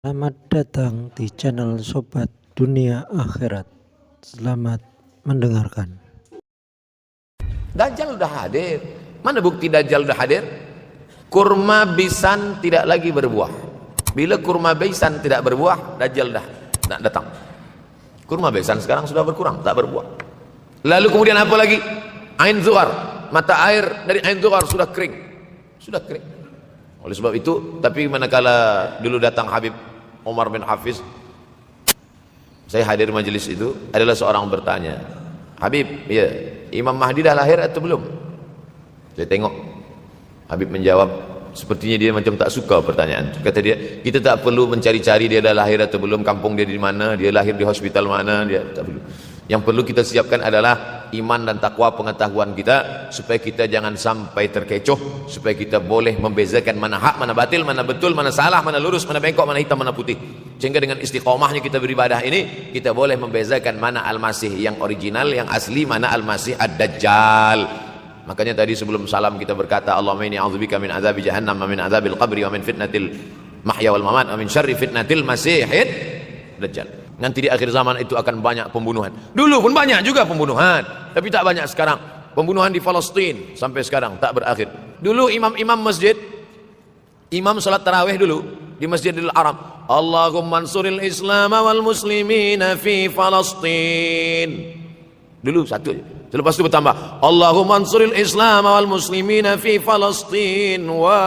Selamat datang di channel Sobat Dunia Akhirat. Selamat mendengarkan. Dajjal udah hadir. Mana bukti Dajjal udah hadir? Kurma bisan tidak lagi berbuah. Bila kurma bisan tidak berbuah, Dajjal dah nak datang. Kurma bisan sekarang sudah berkurang, tak berbuah. Lalu kemudian apa lagi? Ain Zuhar, mata air dari Ain Zuhar sudah kering. Sudah kering. Oleh sebab itu, tapi manakala dulu datang Habib Umar bin Hafiz, saya hadir majelis itu, adalah seorang bertanya, Habib, ya, Imam Mahdi dah lahir atau belum? Saya tengok, Habib menjawab, sepertinya dia macam tak suka pertanyaan. Kata dia, kita tak perlu mencari-cari dia dah lahir atau belum, kampung dia di mana, dia lahir di hospital mana, dia tak perlu. Yang perlu kita siapkan adalah iman dan takwa pengetahuan kita, supaya kita jangan sampai terkecoh, supaya kita boleh membezakan mana hak, mana batil, mana betul, mana salah, mana lurus, mana bengkok, mana hitam, mana putih. Sehingga dengan istiqomahnya kita beribadah ini, kita boleh membezakan mana Al-Masih yang original, yang asli, mana Al-Masih Ad-Dajjal. Makanya tadi sebelum salam kita berkata, Allahumma inni a'udzubika min azabi jahannam wa min azabil qabri wa min fitnatil mahya wal mamat wa min syarri fitnatil masihid dajjal. Nanti di akhir zaman itu akan banyak pembunuhan. Dulu pun banyak juga pembunuhan, tapi tak banyak sekarang. Pembunuhan di Palestina sampai sekarang tak berakhir. Dulu imam-imam masjid, imam salat tarawih dulu di Masjidil Haram, Allahumma ansuril Islam wal muslimina fi Palestina. Dulu satu aja. Selepas itu bertambah, Allahumma ansuril Islam wal muslimina fi Palestina wa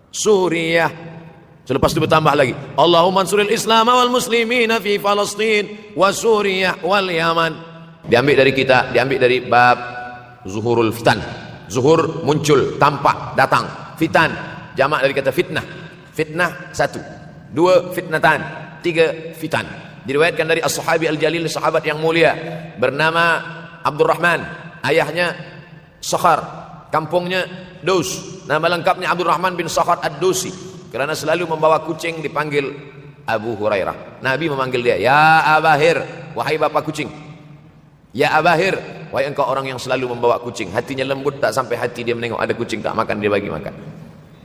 Suriah. Selepas itu bertambah lagi, Allahumma ansuril Islam wal muslimina fi Palestina wa Suriah wal Yaman. Diambil dari kita, diambil dari bab zuhurul fitan. Zuhur muncul, tampak, datang. Fitan jamak dari kata fitnah. Fitnah satu, dua fitnatan, tiga fitan. Diriwayatkan dari as-sahabi al-jalil, sahabat yang mulia, bernama Abdurrahman, ayahnya Sakhar, kampungnya Daus. Nama lengkapnya Abdurrahman bin Sakhar ad-Dausi. Kerana selalu membawa kucing dipanggil Abu Hurairah. Nabi memanggil dia, ya Abahir, wahai bapak kucing. Ya Abahir, wahai engkau orang yang selalu membawa kucing. Hatinya lembut, tak sampai hati dia menengok ada kucing tak makan, dia bagi makan.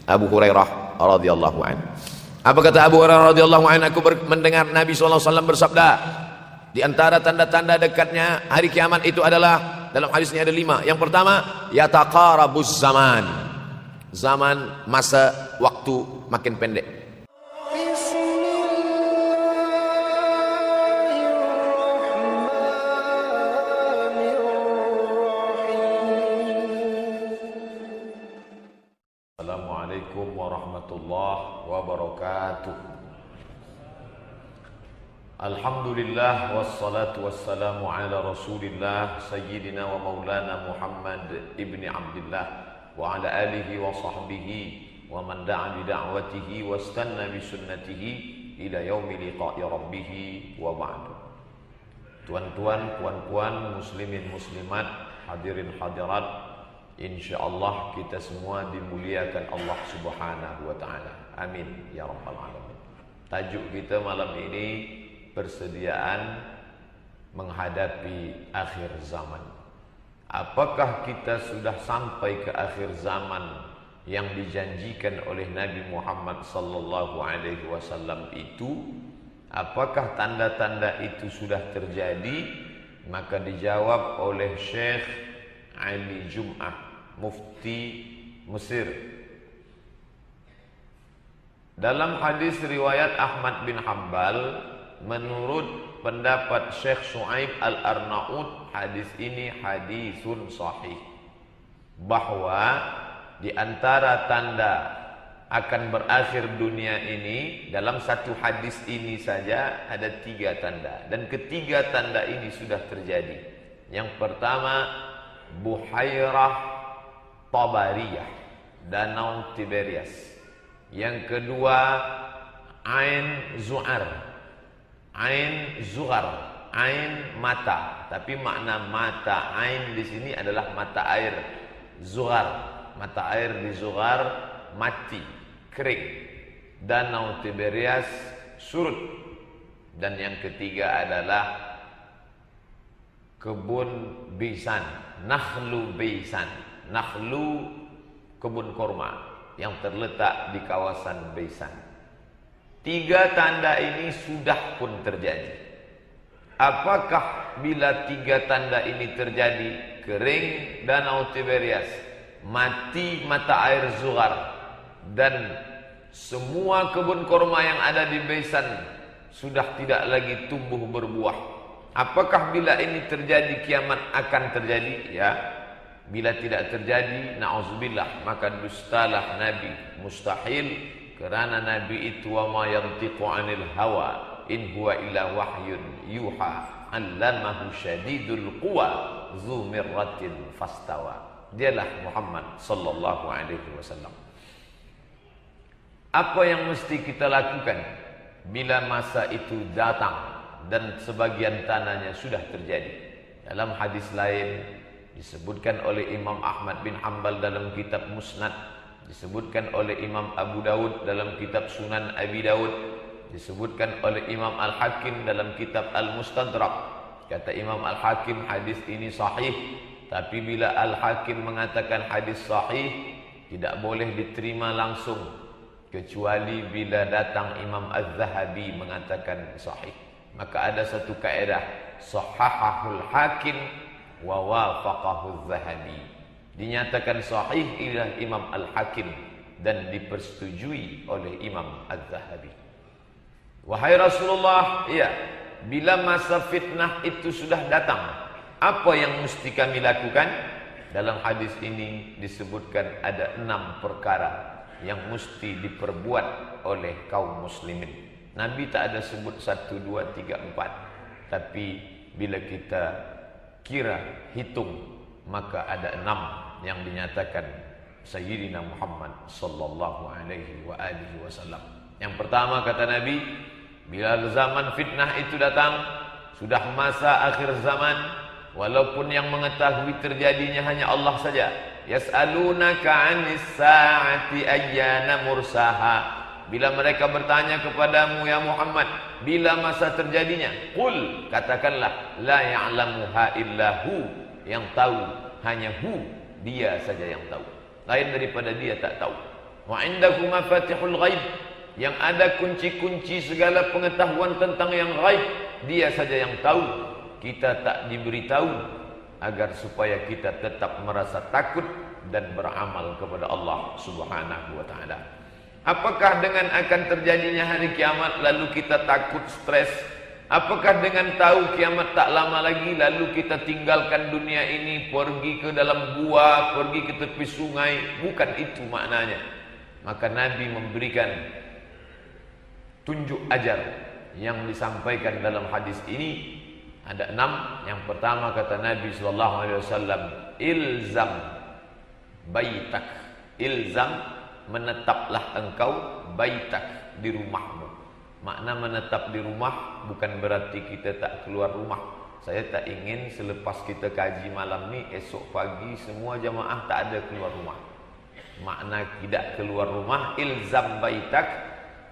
Abu Hurairah radhiyallahu anhu. Apa kata Abu Hurairah radhiyallahu anhu? Aku mendengar Nabi SAW bersabda, di antara tanda-tanda dekatnya hari kiamat itu adalah, dalam hadisnya ada 5. Yang pertama, yataqarabuz zaman. Zaman, masa, waktu makin pendek. Assalamualaikum warahmatullahi wabarakatuh. Alhamdulillah wassalatu wassalamu ala Rasulillah sayyidina wa maulana Muhammad ibni Abdullah wa ala alihi wa sahbihi wa man da'a bi da'watihi wa istanna bi sunnatihi ila yaumi liqa'i rabbih wa ba'du. Tuan-tuan, puan-puan, muslimin muslimat, hadirin hadirat, insyaallah kita semua dimuliakan Allah Subhanahu wa taala. Amin ya rabbal alamin. Tajuk kita malam ini, persediaan menghadapi akhir zaman. Apakah kita sudah sampai ke akhir zaman yang dijanjikan oleh Nabi Muhammad sallallahu alaihi wasallam itu? Apakah tanda-tanda itu sudah terjadi? Maka dijawab oleh Syekh Ali Jum'ah, mufti Mesir. Dalam hadis riwayat Ahmad bin Hanbal, menurut pendapat Syekh Shu'aib Al-Arnaud, hadis ini hadisun sahih, bahwa di antara tanda akan berakhir dunia ini, dalam satu hadis ini saja ada 3 tanda, dan ketiga tanda ini sudah terjadi. Yang pertama, Buhairah Tabariyah, Danau Tiberias. Yang kedua, Ain Zu'ar, Ain Zuhar, Ain mata, tapi makna mata Ain di sini adalah mata air. Zuhar, mata air di Zuhar mati, kering. Danau Tiberias surut. Dan yang ketiga adalah kebun Bisan, Nakhlu Bisan. Nakhlu kebun korma yang terletak di kawasan Bisan. Tiga tanda ini sudah pun terjadi. Apakah bila tiga tanda ini terjadi, kering danau Tiberias, mati mata air Zuhar, dan semua kebun korma yang ada di Baisan sudah tidak lagi tumbuh berbuah, apakah bila ini terjadi kiamat akan terjadi? Ya. Bila tidak terjadi, na'udzubillah, maka dustalah Nabi, mustahil, kerana Nabi itu wa ma yantiqu 'anil hawa in huwa illa wahyun yuha 'allamahu syadidul quwa dzu mirratin fastawa. Dialah Muhammad sallallahu alaihi wasallam. Apa yang mesti kita lakukan bila masa itu datang dan sebagian tandanya sudah terjadi? Dalam hadis lain disebutkan oleh Imam Ahmad bin Hanbal dalam kitab Musnad, disebutkan oleh Imam Abu Dawud dalam kitab Sunan Abi Dawud, disebutkan oleh Imam Al-Hakim dalam kitab Al-Mustadrak. Kata Imam Al-Hakim, hadis ini sahih. Tapi bila Al-Hakim mengatakan hadis sahih, tidak boleh diterima langsung, kecuali bila datang Imam Az-Zahabi mengatakan sahih. Maka ada satu kaedah, sahahahul hakim wa wafaqahu Az-Zahabi. Dinyatakan sahih oleh Imam Al-Hakim dan dipersetujui oleh Imam Az-Zahabi. Wahai Rasulullah, iya, bila masa fitnah itu sudah datang, apa yang mesti kami lakukan? Dalam hadis ini disebutkan ada 6 perkara yang mesti diperbuat oleh kaum muslimin. Nabi tak ada sebut 1, 2, 3, 4. Tapi bila kita kira, hitung, maka ada 6 yang dinyatakan Sayyidina Muhammad sallallahu alaihi wa alihi wasallam. Yang pertama kata Nabi, bila zaman fitnah itu datang, sudah masa akhir zaman, walaupun yang mengetahui terjadinya hanya Allah saja. Yas'alunaka 'anis sa'ati ayyana mursaha. Bila mereka bertanya kepadamu ya Muhammad, bila masa terjadinya? Qul, katakanlah, la ya'lamuha illahu, yang tahu hanya hu, dia saja yang tahu. Lain daripada dia tak tahu. Wa indahu mafatihul ghaib, yang ada kunci-kunci segala pengetahuan tentang yang ghaib, dia saja yang tahu. Kita tak diberitahu agar supaya kita tetap merasa takut dan beramal kepada Allah Subhanahu wa taala. Apakah dengan akan terjadinya hari kiamat lalu kita takut, stres? Apakah dengan tahu kiamat tak lama lagi lalu kita tinggalkan dunia ini, pergi ke dalam gua, pergi ke tepi sungai? Bukan itu maknanya. Maka Nabi memberikan tunjuk ajar yang disampaikan dalam hadis ini. Ada 6. Yang pertama kata Nabi sallallahu alaihi wasallam, ilzam baitak. Ilzam, menetaplah engkau, baitak, di rumahmu. Makna menetap di rumah bukan berarti kita tak keluar rumah. Saya tak ingin selepas kita kaji malam ni, esok pagi semua jamaah tak ada keluar rumah. Makna tidak keluar rumah, ilzam baitak,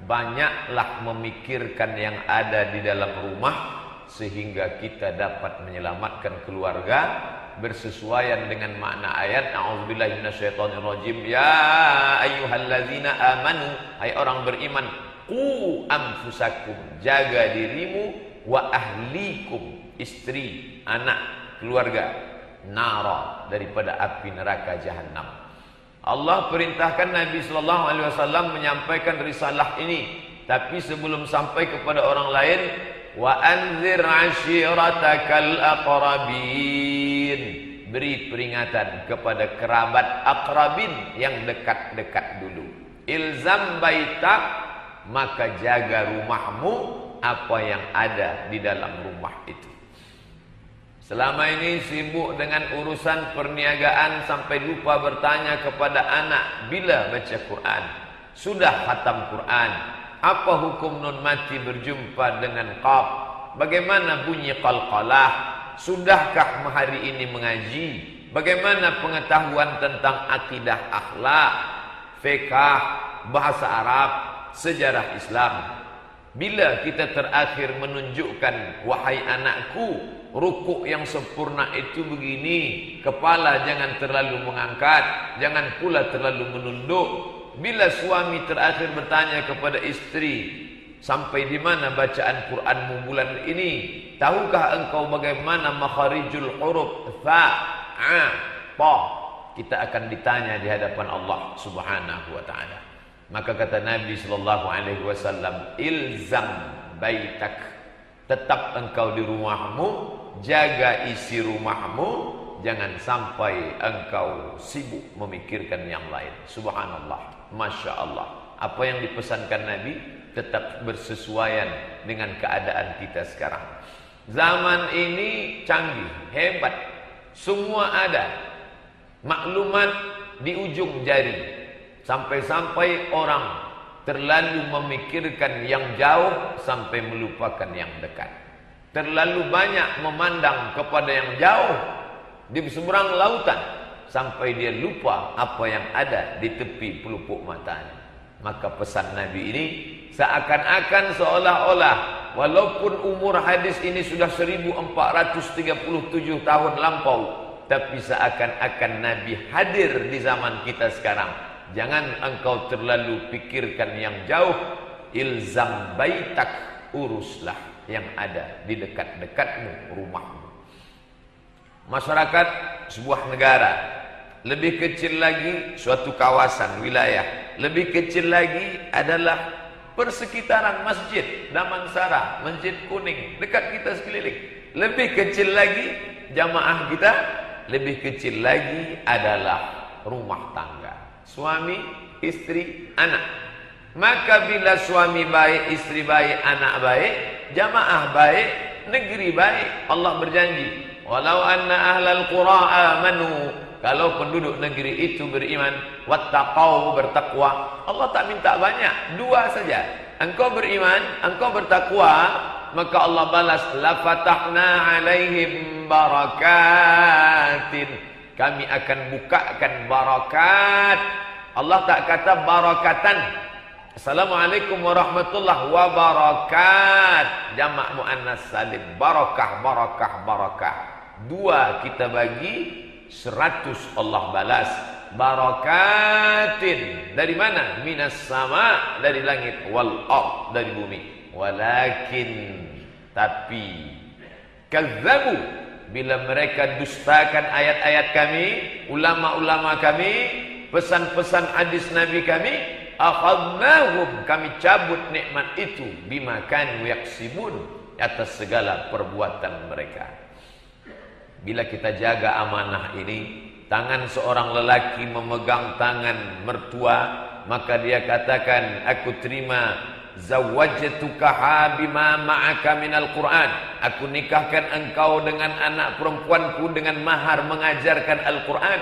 banyaklah memikirkan yang ada di dalam rumah, sehingga kita dapat menyelamatkan keluarga bersesuaian dengan makna ayat. A'udzubillahi minasyaitonirrajim. Ya ayyuhallazina amanu, hai orang beriman, qu anfusakum, jaga dirimu, wa ahlikum, istri, anak, keluarga, nara, daripada api neraka jahanam. Allah perintahkan Nabi sallallahu alaihi wasallam menyampaikan risalah ini, tapi sebelum sampai kepada orang lain, wa anzir ashiratakal aqrabin, beri peringatan kepada kerabat aqrabin yang dekat-dekat dulu. Ilzam baitak, maka jaga rumahmu, apa yang ada di dalam rumah itu. Selama ini sibuk dengan urusan perniagaan sampai lupa bertanya kepada anak bila baca Quran. Sudah khatam Quran, apa hukum nun mati berjumpa dengan qaf? Bagaimana bunyi qalqalah? Sudahkah hari ini mengaji? Bagaimana pengetahuan tentang akidah akhlak, fiqh, bahasa Arab, sejarah Islam? Bila kita terakhir menunjukkan, wahai anakku, rukuk yang sempurna itu begini, kepala jangan terlalu mengangkat, jangan pula terlalu menunduk. Bila suami terakhir bertanya kepada istri, Sampai di mana bacaan Qur'anmu bulan ini? Tahukah engkau bagaimana makharijul huruf tha, a, ta? Kita akan ditanya di hadapan Allah Subhanahu wa taala. Maka kata Nabi sallallahu alaihi wasallam, ilzam baitak. Tetap engkau di rumahmu, jaga isi rumahmu, jangan sampai engkau sibuk memikirkan yang lain. Subhanallah, Masya Allah. Apa yang dipesankan Nabi tetap bersesuaian dengan keadaan kita sekarang. Zaman ini canggih, hebat, semua ada, maklumat di ujung jari. Sampai-sampai orang terlalu memikirkan yang jauh sampai melupakan yang dekat. Terlalu banyak memandang kepada yang jauh di seberang lautan sampai dia lupa apa yang ada di tepi pelupuk matanya. Maka pesan Nabi ini seakan-akan seolah-olah walaupun umur hadis ini sudah 1437 tahun lampau, tapi seakan-akan Nabi hadir di zaman kita sekarang. Jangan engkau terlalu pikirkan yang jauh. Ilzam baitak, uruslah yang ada di dekat-dekatmu, rumahmu. Masyarakat sebuah negara, lebih kecil lagi suatu kawasan, wilayah, lebih kecil lagi adalah persekitaran masjid Damansara, Masjid Kuning, dekat kita sekeliling. Lebih kecil lagi jamaah kita, lebih kecil lagi adalah rumah tangga. Suami, istri, anak. Maka bila suami baik, istri baik, anak baik, jamaah baik, negeri baik, Allah berjanji, walau anna ahlal qura amanu, kalau penduduk negeri itu beriman, wattaqau, bertakwa, Allah tak minta banyak, dua saja. Engkau beriman, engkau bertakwa, maka Allah balas, la fatahna alaihim barakatin, kami akan bukakan barakat. Allah tak kata barakatan. Assalamualaikum warahmatullahi wabarakatuh. Jamak muannas salim. Barakah, barakah, barakah. Dua kita bagi, 100 Allah balas. Barakatin. Dari mana? Minas sama, dari langit. Wal ard, dari bumi. Walakin, tapi kazzabu, bila mereka dustakan ayat-ayat kami, ulama-ulama kami, pesan-pesan hadis Nabi kami, akhadnahum, kami cabut nikmat itu, bima kanu yaksibun, atas segala perbuatan mereka. Bila kita jaga amanah ini, tangan seorang lelaki memegang tangan mertua, maka dia katakan, aku terima zawwajtukaha bima ma'aka minal Qur'an, aku nikahkan engkau dengan anak perempuanku dengan mahar mengajarkan Al-Quran.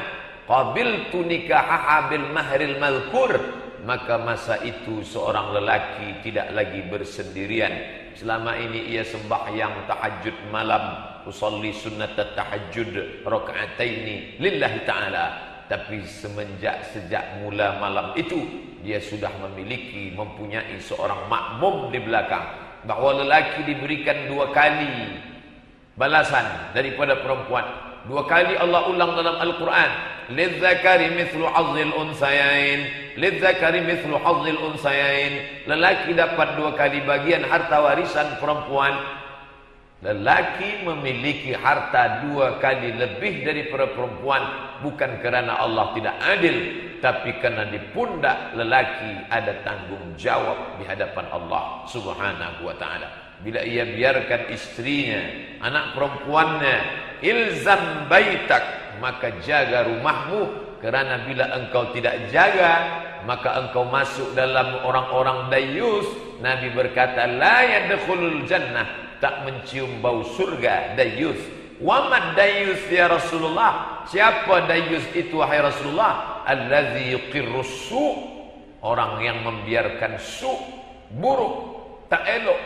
Qabiltu nikahaha bil mahril madhkur, maka masa itu seorang lelaki tidak lagi bersendirian. Selama ini ia sembahyang tahajud malam, usolli sunnat tahajud raka'ataini lillahi ta'ala. Tapi sejak mula malam itu, dia sudah mempunyai seorang makmum di belakang. Bahawa lelaki diberikan 2 kali balasan daripada perempuan. 2 kali Allah ulang dalam Al-Quran. Lidzakari mithlu hazzil unsayain. Lidzakari mithlu hazzil unsayain. Lelaki dapat 2 kali bagian harta warisan perempuan. Lelaki memiliki harta 2 kali lebih daripada perempuan, bukan kerana Allah tidak adil, tapi kerana di pundak lelaki ada tanggung jawab di hadapan Allah Subhanahu wa taala. Bila ia biarkan istrinya, anak perempuannya, ilzam baitak, maka jaga rumahmu, kerana bila engkau tidak jaga, maka engkau masuk dalam orang-orang dayus. Nabi berkata, la yadkhulul jannah, tak mencium bau surga, dayus. Wa mad dayus ya Rasulullah? Siapa dayus itu wahai Rasulullah? Allazi yuqirrus su', orang yang membiarkan su', buruk, tak elok,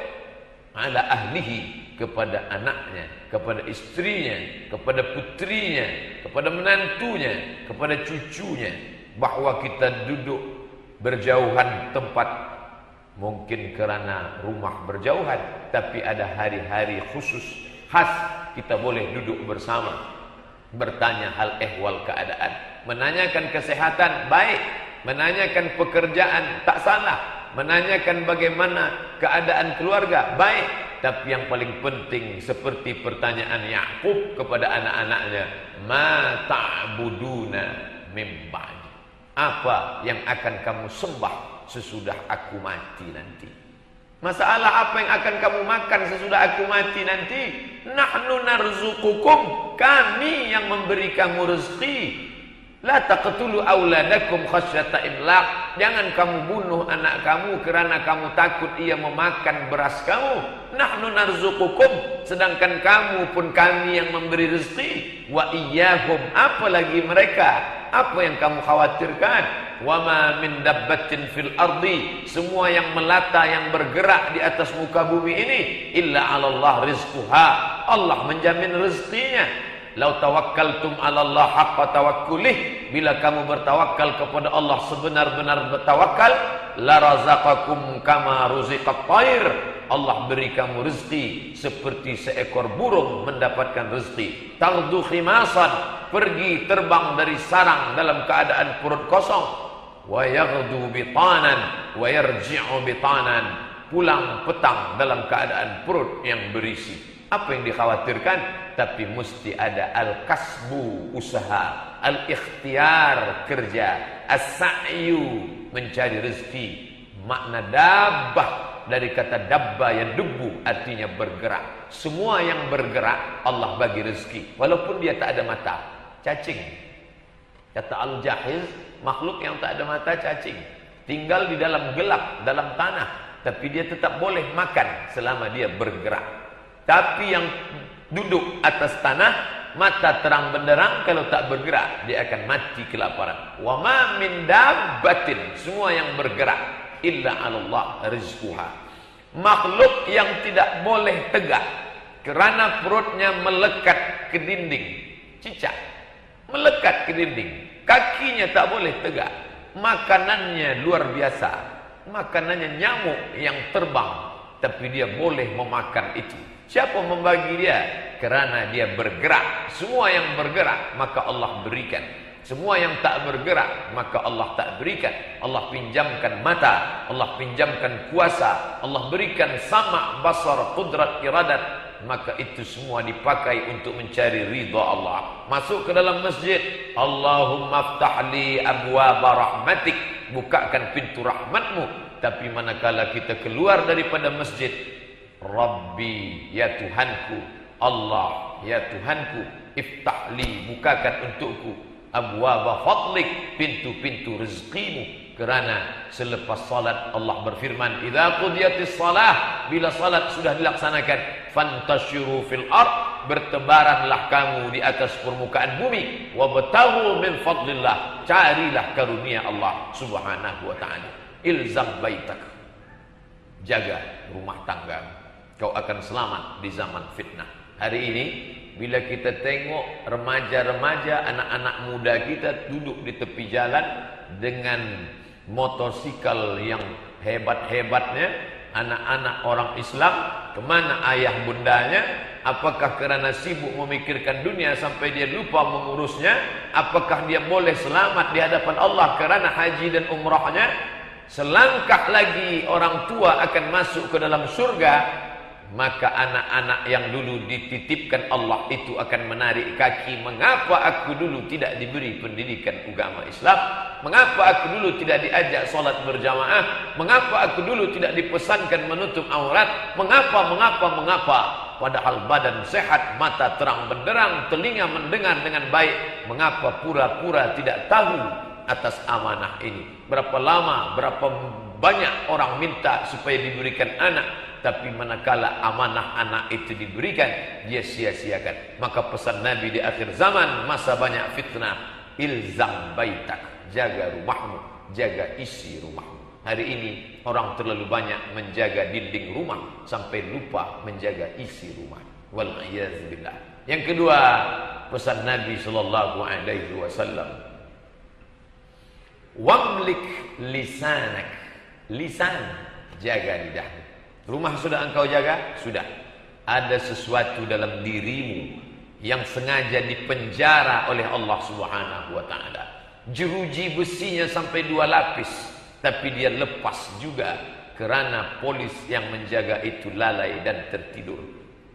ala ahlihi, kepada anaknya, kepada istrinya, kepada putrinya, kepada menantunya, kepada cucunya. Bahawa kita duduk berjauhan tempat, mungkin kerana rumah berjauhan, tapi ada hari-hari khusus khas kita boleh duduk bersama, bertanya hal ehwal keadaan, menanyakan kesehatan baik, menanyakan pekerjaan tak salah, menanyakan bagaimana keadaan keluarga, baik. Tapi yang paling penting seperti pertanyaan Yakub kepada anak-anaknya, ma ta'buduna mim ba'di. Apa yang akan kamu sembah sesudah aku mati nanti? Masalah apa yang akan kamu makan sesudah aku mati nanti? Nahnu narzuqukum, kami yang memberi kamu rezeki. La taqtulu auladakum khasyata imlaq. Jangan kamu bunuh anak kamu kerana kamu takut ia memakan beras kamu. Nahnu narzuqukum, sedangkan kamu pun kami yang memberi rezeki. Wa iyyahum, apalagi mereka. Apa yang kamu khawatirkan? Wa ma min dabbatin fil ardi, semua yang melata yang bergerak di atas muka bumi ini, illa 'ala Allah rizquha, Allah menjamin rezekinya. Lau tawakkaltum 'ala Allah haqqa tawakkulih, bila kamu bertawakal kepada Allah sebenar-benar bertawakal, la razaqakum kama ruziqat thair, Allah beri kamu rezeki seperti seekor burung mendapatkan rezeki. Tardu khimasan, pergi terbang dari sarang dalam keadaan perut kosong. Wa yaghdu bitanan wa yarji'u bitanan, pulang petang dalam keadaan perut yang berisi. Apa yang dikhawatirkan? Tapi mesti ada al-kasbu, usaha, al-ikhtiar, kerja, as-sa'yu, mencari rezeki. Makna dabbah dari kata dabba yang debu, artinya bergerak. Semua yang bergerak Allah bagi rezeki, walaupun dia tak ada mata. Cacing, kata Al-Jahiz, makhluk yang tak ada mata cacing, tinggal di dalam gelap, dalam tanah, tapi dia tetap boleh makan selama dia bergerak. Tapi yang duduk atas tanah, mata terang benderang, kalau tak bergerak dia akan mati kelaparan. Wa ma min dabbatin, semua yang bergerak, illa 'ala Allah rizquha. Makhluk yang tidak boleh tegak kerana perutnya melekat ke dinding, cicak melekat ke dinding, kakinya tak boleh tegak, makanannya luar biasa, makanannya nyamuk yang terbang, tapi dia boleh memakan itu. Siapa membagi dia? Kerana dia bergerak. Semua yang bergerak maka Allah berikan. Semua yang tak bergerak maka Allah tak berikan. Allah pinjamkan mata, Allah pinjamkan kuasa, Allah berikan sama, basar, qudrat, iradat. Maka itu semua dipakai untuk mencari ridha Allah. Masuk ke dalam masjid, Allahumma aftahli abwaba rahmatik, bukakan pintu rahmatmu. Tapi manakala kita keluar daripada masjid, Rabbi, ya Tuhanku, Allah, ya Tuhanku, iftahli, bukakan untukku, abwaba fadlik, pintu-pintu rezekimu. Kerana selepas salat Allah berfirman, idza qudiyatis salah, bila salat sudah dilaksanakan, fantashiru fil ard, bertebaranlah kamu di atas permukaan bumi, wabtaghu min fadlillah, carilah karunia Allah Subhanahu wa taala. Ilzam baitak, jaga rumah tangga, kau akan selamat di zaman fitnah. Hari ini bila kita tengok remaja-remaja, anak-anak muda kita duduk di tepi jalan dengan motosikal yang hebat-hebatnya, anak-anak orang Islam, kemana ayah bundanya? Apakah kerana sibuk memikirkan dunia sampai dia lupa mengurusnya? Apakah dia boleh selamat di hadapan Allah kerana haji dan umrahnya? Selangkah lagi orang tua akan masuk ke dalam surga. Maka anak-anak yang dulu dititipkan Allah itu akan menarik kaki. Mengapa aku dulu tidak diberi pendidikan agama Islam? Mengapa aku dulu tidak diajak solat berjamaah? Mengapa aku dulu tidak dipesankan menutup aurat? Mengapa? Padahal badan sehat, mata terang benderang, telinga mendengar dengan baik. Mengapa pura-pura tidak tahu atas amanah ini? Berapa lama, berapa banyak orang minta supaya diberikan anak, tapi manakala amanah anak itu diberikan, dia sia-siakan. Maka pesan Nabi di akhir zaman, masa banyak fitnah, ilzam baitak, jaga rumahmu, jaga isi rumahmu. Hari ini orang terlalu banyak menjaga dinding rumah sampai lupa menjaga isi rumah. Wal'iyadzubillah. Yang kedua, pesan Nabi sallallahu alaihi wasallam, wamlik lisanak, lisan, jaga lidahmu. Rumah sudah engkau jaga? Sudah. Ada sesuatu dalam dirimu yang sengaja dipenjara oleh Allah Subhanahu wa taala. Jeruji besinya sampai 2 lapis. tapi dia lepas juga kerana polis yang menjaga itu lalai dan tertidur.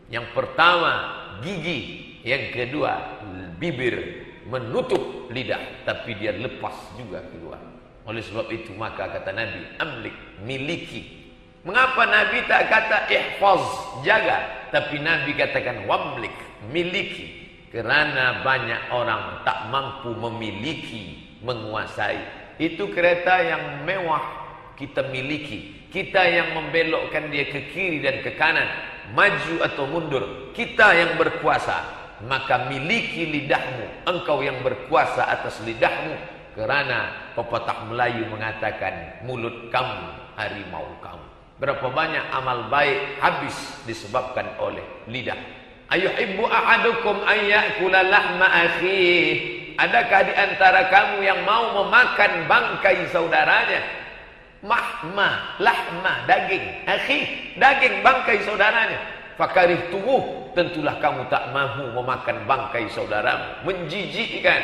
Yang pertama gigi, yang kedua bibir menutup lidah, tapi dia lepas juga keluar. Oleh sebab itu maka kata Nabi, amlik, miliki. Mengapa Nabi tak kata ihfaz, jaga, tapi Nabi katakan wamlik, miliki? Kerana banyak orang tak mampu memiliki, menguasai. Itu kereta yang mewah kita miliki, kita yang membelokkan dia ke kiri dan ke kanan, maju atau mundur, kita yang berkuasa. Maka miliki lidahmu, engkau yang berkuasa atas lidahmu. Kerana pepatah Melayu mengatakan, mulut kamu harimau kamu. Berapa banyak amal baik habis disebabkan oleh lidah. Ayuhibbu ahadukum an ya'kula lahma akhih. Adakah di antara kamu yang mau memakan bangkai saudaranya? Mahma, lahma, daging, akhih, daging bangkai saudaranya. Fakarih tubuh, tentulah kamu tak mahu memakan bangkai saudaramu. Menjijikkan,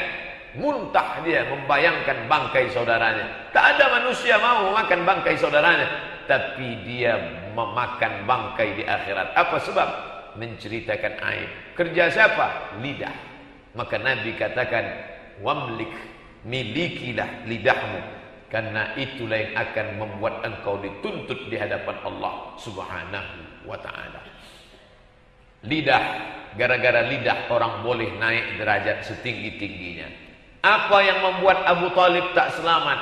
muntah dia membayangkan bangkai saudaranya. Tak ada manusia mau memakan bangkai saudaranya, tapi dia memakan bangkai di akhirat. Apa sebab? Menceritakan aib. Kerja siapa? Lidah. Maka Nabi katakan, wamlik, milikilah lidahmu, karena itulah yang akan membuat engkau dituntut di hadapan Allah Subhanahu wa ta'ala. Lidah, gara-gara lidah orang boleh naik derajat setinggi-tingginya. Apa yang membuat Abu Talib tak selamat?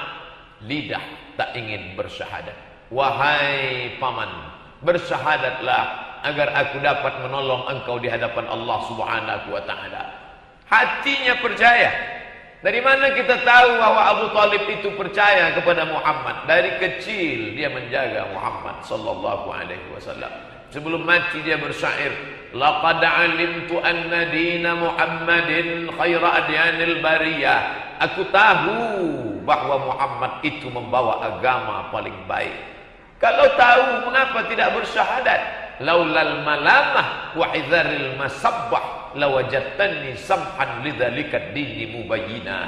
Lidah, tak ingin bersyahadat. Wahai paman, bersyahadatlah agar aku dapat menolong engkau di hadapan Allah Subhanahu wa ta'ala. Hatinya percaya. Dari mana kita tahu bahwa Abu Talib itu percaya kepada Muhammad? Dari kecil dia menjaga Muhammad sallallahu alaihi wasallam. Sebelum mati dia bersyair, laqad alimtu anna dina Muhammadin khaira adyanil bariyah. Aku tahu bahwa Muhammad itu membawa agama paling baik. Kalau tahu, mengapa tidak bersyahadat? Laulal malamah wa hidharil masabbah lawajadtani samhan lidzalika dini mubayyina.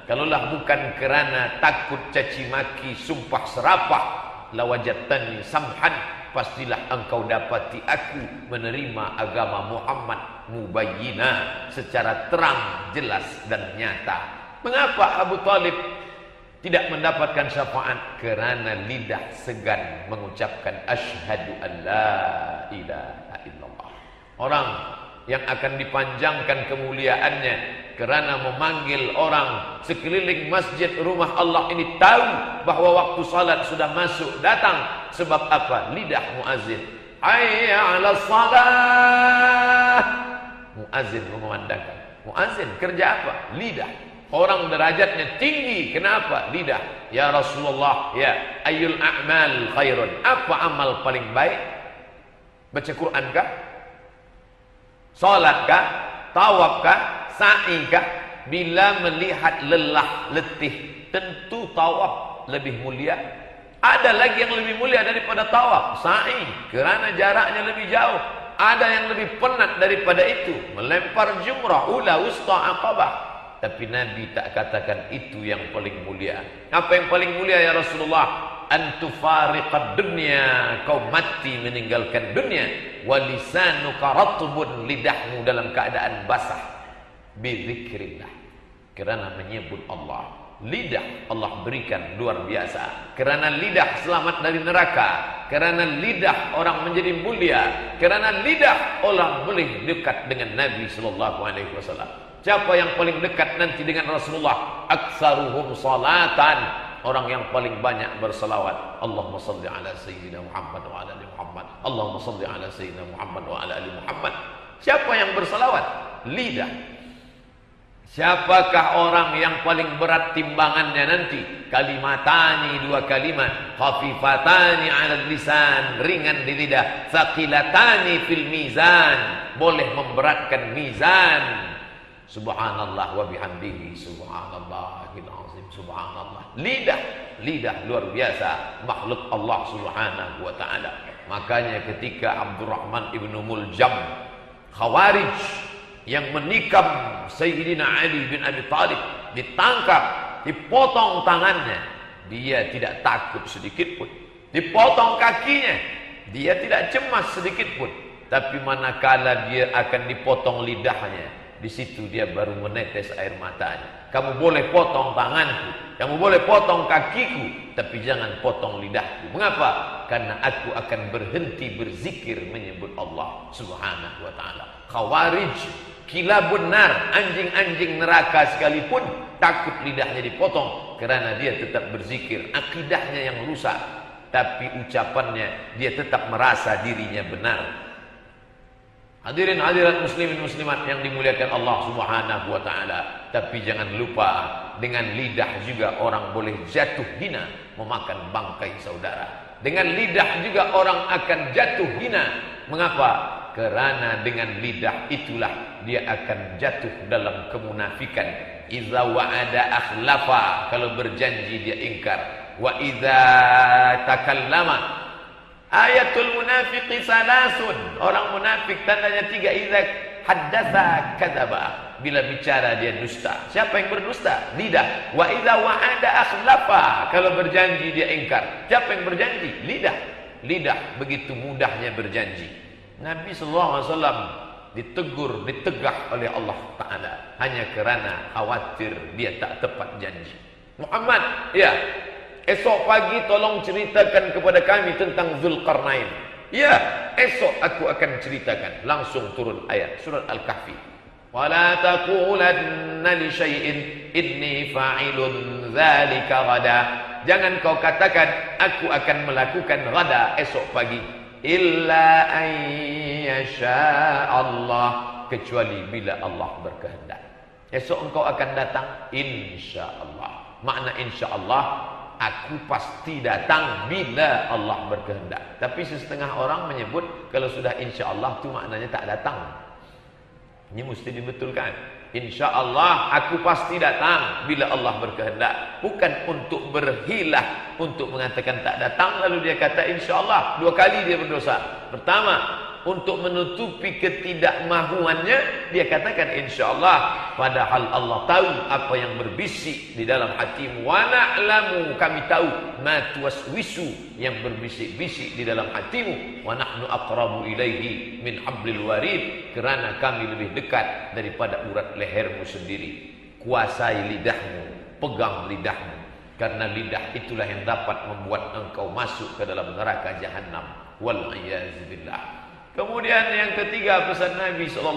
Kalaulah bukan kerana takut caci maki, sumpah serapah, lawajadtani samhan, pastilah engkau dapati aku menerima agama Muhammad mubayyina, secara terang, jelas dan nyata. Mengapa Abu Talib tidak mendapatkan syafaat? Kerana lidah segan mengucapkan asyhadu an la ilaha illallah. Orang yang akan dipanjangkan kemuliaannya kerana memanggil orang sekeliling masjid rumah Allah ini tahu bahwa waktu salat sudah masuk datang. Sebab apa? Lidah muazzin. Hayya 'alas salah. Muazzin mengumandangkan. Muazzin kerja apa? Lidah. Orang derajatnya tinggi. Kenapa? Lidah. Ya Rasulullah, ya ayyul a'mal khairun. Apa amal paling baik? Baca Quran kah? Salat kah? Tawaf kah? Sa'i kah? Bila melihat lelah, letih, tentu tawaf lebih mulia. Ada lagi yang lebih mulia daripada tawaf, sa'i, kerana jaraknya lebih jauh. Ada yang lebih penat daripada itu, melempar jumrah, ula, usta, aqabah. Tapi Nabi tak katakan itu yang paling mulia. Apa yang paling mulia ya Rasulullah? Antufariqad dunya, kau mati meninggalkan dunia. Walisanuka ratbun, lidahmu dalam keadaan basah. Bizikrillah, kerana menyebut Allah. Lidah Allah berikan luar biasa. Kerana lidah selamat dari neraka. Kerana lidah orang menjadi mulia. Kerana lidah orang boleh dekat dengan Nabi sallallahu alaihi wasallam. Siapa yang paling dekat nanti dengan Rasulullah? Aktsaruhum salatan, orang yang paling banyak bersalawat. Allahumma salli ala sayyidina Muhammad wa ala ali Muhammad. Allahumma salli ala sayyidina Muhammad wa ala ali Muhammad. Siapa yang bersalawat? Lidah. Siapakah orang yang paling berat timbangannya nanti? Kalimatani, dua kalimat. Khafifatani ala lisan, ringan di lidah. Thaqilatani fil mizan, boleh memberatkan mizan. Subhanallah wa bihamdihi, subhanallahil azim, subhanallah. Lidah luar biasa, makhluk Allah Subhanahu wa ta'ala. Makanya ketika Abdurrahman ibnu Muljam, Khawarij yang menikam Sayyidina Ali bin Abi Thalib, ditangkap, dipotong tangannya, dia tidak takut sedikit pun. Dipotong kakinya, dia tidak cemas sedikit pun. Tapi manakala dia akan dipotong lidahnya, di situ dia baru menetes air matanya. Kamu boleh potong tanganku, kamu boleh potong kakiku, tapi jangan potong lidahku. Mengapa? Karena aku akan berhenti berzikir menyebut Allah Subhanahu wa ta'ala. Khawarij, kilabun nar, anjing-anjing neraka sekalipun takut lidahnya dipotong karena dia tetap berzikir. Akidahnya yang rusak, tapi ucapannya dia tetap merasa dirinya benar. Hadirin hadirat muslimin muslimat yang dimuliakan Allah Subhanahu wa ta'ala. Tapi jangan lupa, dengan lidah juga orang boleh jatuh hina memakan bangkai saudara. Dengan lidah juga orang akan jatuh hina. Mengapa? Karena dengan lidah itulah dia akan jatuh dalam kemunafikan. Iza wa'ada akhlafa, kalau berjanji dia ingkar. Wa iza takallama, ayatul munafiqi salasun, orang munafik tandanya 3. Iza haddatsa kadzaba, bila bicara dia dusta. Siapa yang berdusta? Lidah. Wa idza wa'ada akhlafa, kalau berjanji dia ingkar. Siapa yang berjanji? Lidah. Lidah begitu mudahnya berjanji. Nabi sallallahu alaihi wasallam ditegur, ditegah oleh Allah taala hanya kerana khawatir dia tak tepat janji. Muhammad, ya, esok pagi tolong ceritakan kepada kami tentang Zulkarnain. Ya, esok aku akan ceritakan. Langsung turun ayat surat Al-Kahfi. Wala taqulanna li syai'in inni fa'ilun dzalika ghada. Jangan kau katakan aku akan melakukan ghada, esok pagi. Illa ayyasha Allah, kecuali bila Allah berkehendak. Esok engkau akan datang insyaallah. Makna insyaallah, aku pasti datang bila Allah berkehendak. Tapi setengah orang menyebut kalau sudah insyaallah itu maknanya tak datang. Ini mesti dibetulkan. InsyaAllah aku pasti datang bila Allah berkehendak. Bukan untuk berhilah, untuk mengatakan tak datang lalu dia kata insyaAllah. 2 kali dia berdosa. Pertama, untuk menutupi ketidakmahuannya dia katakan insyaallah, padahal Allah tahu apa yang berbisik di dalam hatimu. Wa na'lamu, kami tahu, ma tuwaswisu, yang berbisik-bisik di dalam hatimu. Wa nahnu aqrabu ilaihi min hablil warid, kerana kami lebih dekat daripada urat lehermu sendiri. Kuasai lidahmu, pegang lidahmu, karena lidah itulah yang dapat membuat engkau masuk ke dalam neraka jahanam. Wal a'yazubillah. Kemudian yang ketiga pesan Nabi SAW,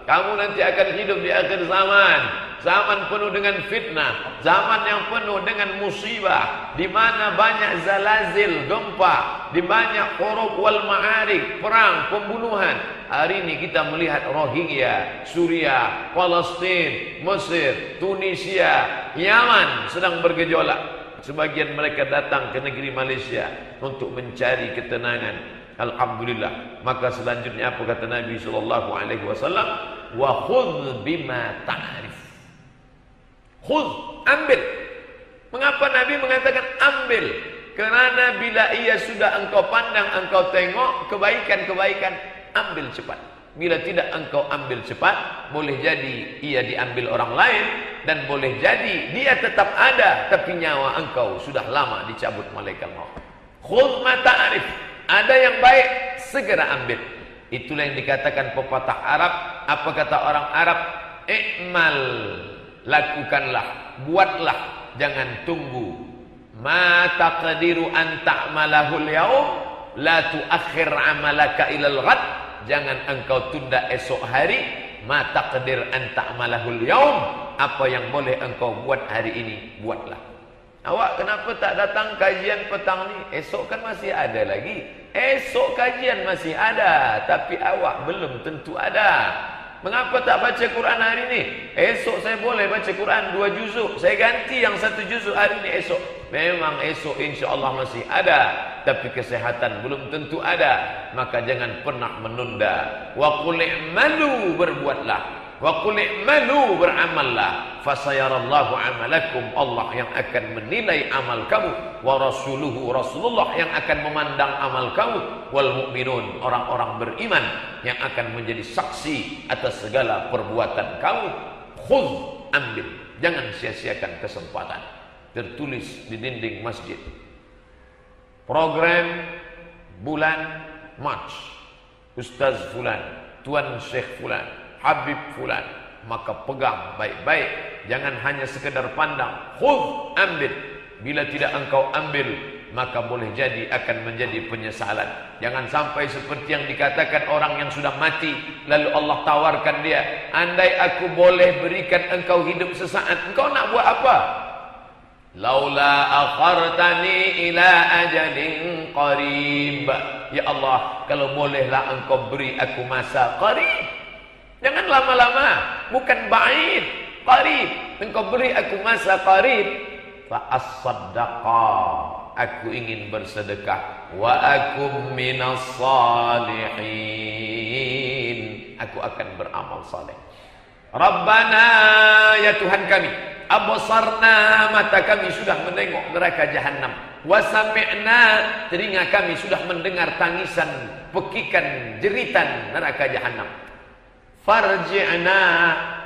kamu nanti akan hidup di akhir zaman, zaman penuh dengan fitnah, zaman yang penuh dengan musibah, di mana banyak zalazil, gempa, di banyak huruf wal ma'arik, perang, pembunuhan. Hari ini kita melihat Rohingya, Suriah, Palestin, Mesir, Tunisia, Yaman sedang bergejolak. Sebagian mereka datang ke negeri Malaysia untuk mencari ketenangan. Alhamdulillah. Maka selanjutnya apa kata Nabi sallallahu alaihi wasallam? Wa khudh bima ta'rif. Khudh, ambil. Mengapa Nabi mengatakan ambil? Kerana bila ia sudah engkau pandang, engkau tengok kebaikan-kebaikan, ambil cepat. Bila tidak engkau ambil cepat, boleh jadi ia diambil orang lain, dan boleh jadi dia tetap ada tapi nyawa engkau sudah lama dicabut malaikat maut. Khudh ma ta'rif. Ada yang baik, segera ambil. Itulah yang dikatakan pepatah Arab. Apa kata orang Arab? I'mal, lakukanlah, buatlah, jangan tunggu. Ma taqdiru an ta'malahul yaum, la tuakhir amalaka ilal ghad. Jangan engkau tunda esok hari. Ma taqdir an ta'malahul yaum, apa yang boleh engkau buat hari ini, buatlah. Awak kenapa tak datang kajian petang ni? Esok kan masih ada lagi. Esok kajian masih ada, tapi awak belum tentu ada. Mengapa tak baca Quran hari ni? Esok saya boleh baca Quran 2 juzuk. Saya ganti yang 1 juzuk hari ni esok. Memang esok insya-Allah masih ada, tapi kesehatan belum tentu ada. Maka jangan pernah menunda. Wa qul i'malu, berbuatlah. Wa qul i'malu, beramallah. Fasayarallahu amalakum, Allah yang akan menilai amal kamu. Wa rasuluhu, Rasulullah yang akan memandang amal kamu. Wal mu'minun, orang-orang beriman yang akan menjadi saksi atas segala perbuatan kamu. Khudh, ambil, jangan sia-siakan kesempatan. tertulis di dinding masjid. Program bulan Mac, Ustaz Fulan, Tuan Syekh Fulan, Habib Fulan. Maka pegang baik-baik, jangan hanya sekedar pandang. Khudh, ambil. Bila tidak engkau ambil, maka boleh jadi akan menjadi penyesalan. Jangan sampai seperti yang dikatakan orang yang sudah mati, lalu Allah tawarkan dia, andai aku boleh berikan engkau hidup sesaat, engkau nak buat apa? Laula akhartani ila ajalin qarib. Ya Allah, kalau bolehlah engkau beri aku masa qarib. Jangan lama-lama, bukan ba'id, qarib. Engkau beri aku masa qarib. Fa as-saddaqa, aku ingin bersedekah. Wa akum minas salihin, aku akan beramal saleh. Rabbana, ya Tuhan kami, absarna, mata kami sudah menengok neraka jahanam. Wa sami'na, telinga kami sudah mendengar tangisan, pekikan, jeritan neraka jahanam. Farji'na,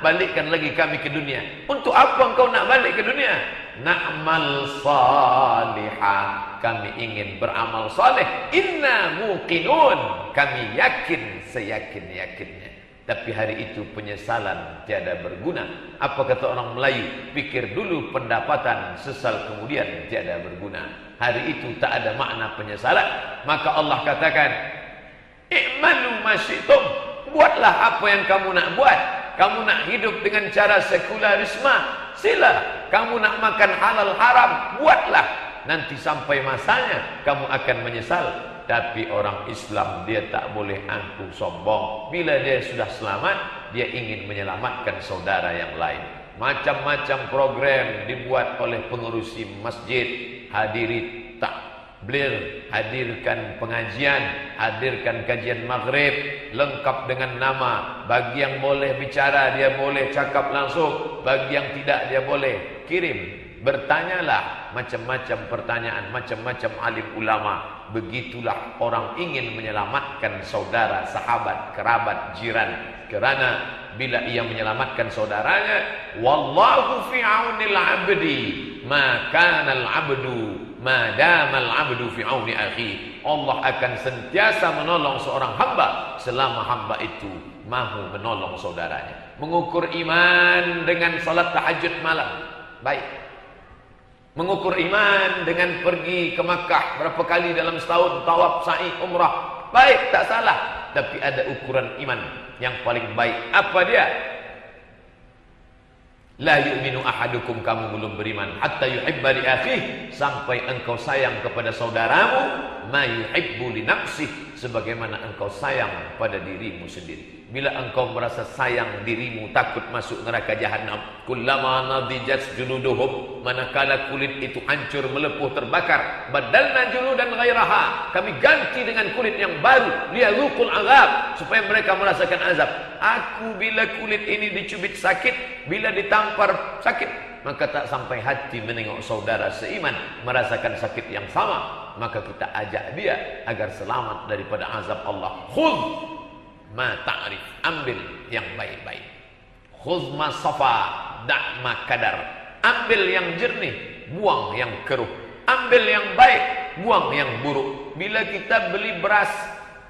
balikkan lagi kami ke dunia. Untuk apa engkau nak balik ke dunia? Na'mal salihah, kami ingin beramal saleh. Inna muqinun, kami yakin seyakin-yakinnya. Tapi hari itu penyesalan tiada berguna. Apa kata orang Melayu? Pikir dulu pendapatan, sesal kemudian tiada berguna. Hari itu tak ada makna penyesalan. Maka Allah katakan, i'malu ma syi'tum, buatlah apa yang kamu nak buat. Kamu nak hidup dengan cara sekularisme, sila. Kamu nak makan halal haram, buatlah. Nanti sampai masanya kamu akan menyesal. Tapi orang Islam dia tak boleh angkuh sombong. Bila dia sudah selamat, dia ingin menyelamatkan saudara yang lain. Macam-macam program dibuat oleh pengurusi masjid. Hadiri takbir, hadirkan pengajian, hadirkan kajian maghrib, lengkap dengan nama. Bagi yang boleh bicara, dia boleh cakap langsung. Bagi yang tidak, dia boleh kirim. Bertanyalah macam-macam pertanyaan, macam-macam alim ulama. Begitulah orang ingin menyelamatkan saudara, sahabat, kerabat, jiran. Kerana bila ia menyelamatkan saudaranya, wallahu fi aunil abdi ma kana al abdu ma dama al abdu fi auni akhi. Allah akan sentiasa menolong seorang hamba selama hamba itu mahu menolong saudaranya. Mengukur iman dengan salat tahajud malam, baik. Mengukur iman dengan pergi ke Makkah berapa kali dalam setahun, tawaf, sa'i, umrah, baik, tak salah. Tapi ada ukuran iman yang paling baik. Apa dia? La yu'minu ahadukum, kamu belum beriman, hatta yuhibba li akhihi, sampai engkau sayang kepada saudaramu ma yuhibbu li nafsihi, sebagaimana engkau sayang pada dirimu sendiri. Bila engkau merasa sayang dirimu, takut masuk neraka jahanam, kullama nadijat juluduhum, manakala kulit itu hancur, melepuh, terbakar, badalna juludan ghairaha, kami ganti dengan kulit yang baru, liyadzuqul azab, supaya mereka merasakan azab. Aku bila kulit ini dicubit sakit, bila ditampar sakit, maka tak sampai hati menengok saudara seiman merasakan sakit yang sama. Maka kita ajak dia agar selamat daripada azab Allah. Khudh ma ta'rif, ambil yang baik-baik. Khudh ma safa, da' ma kadar, ambil yang jernih, buang yang keruh. Ambil yang baik, buang yang buruk. Bila kita beli beras,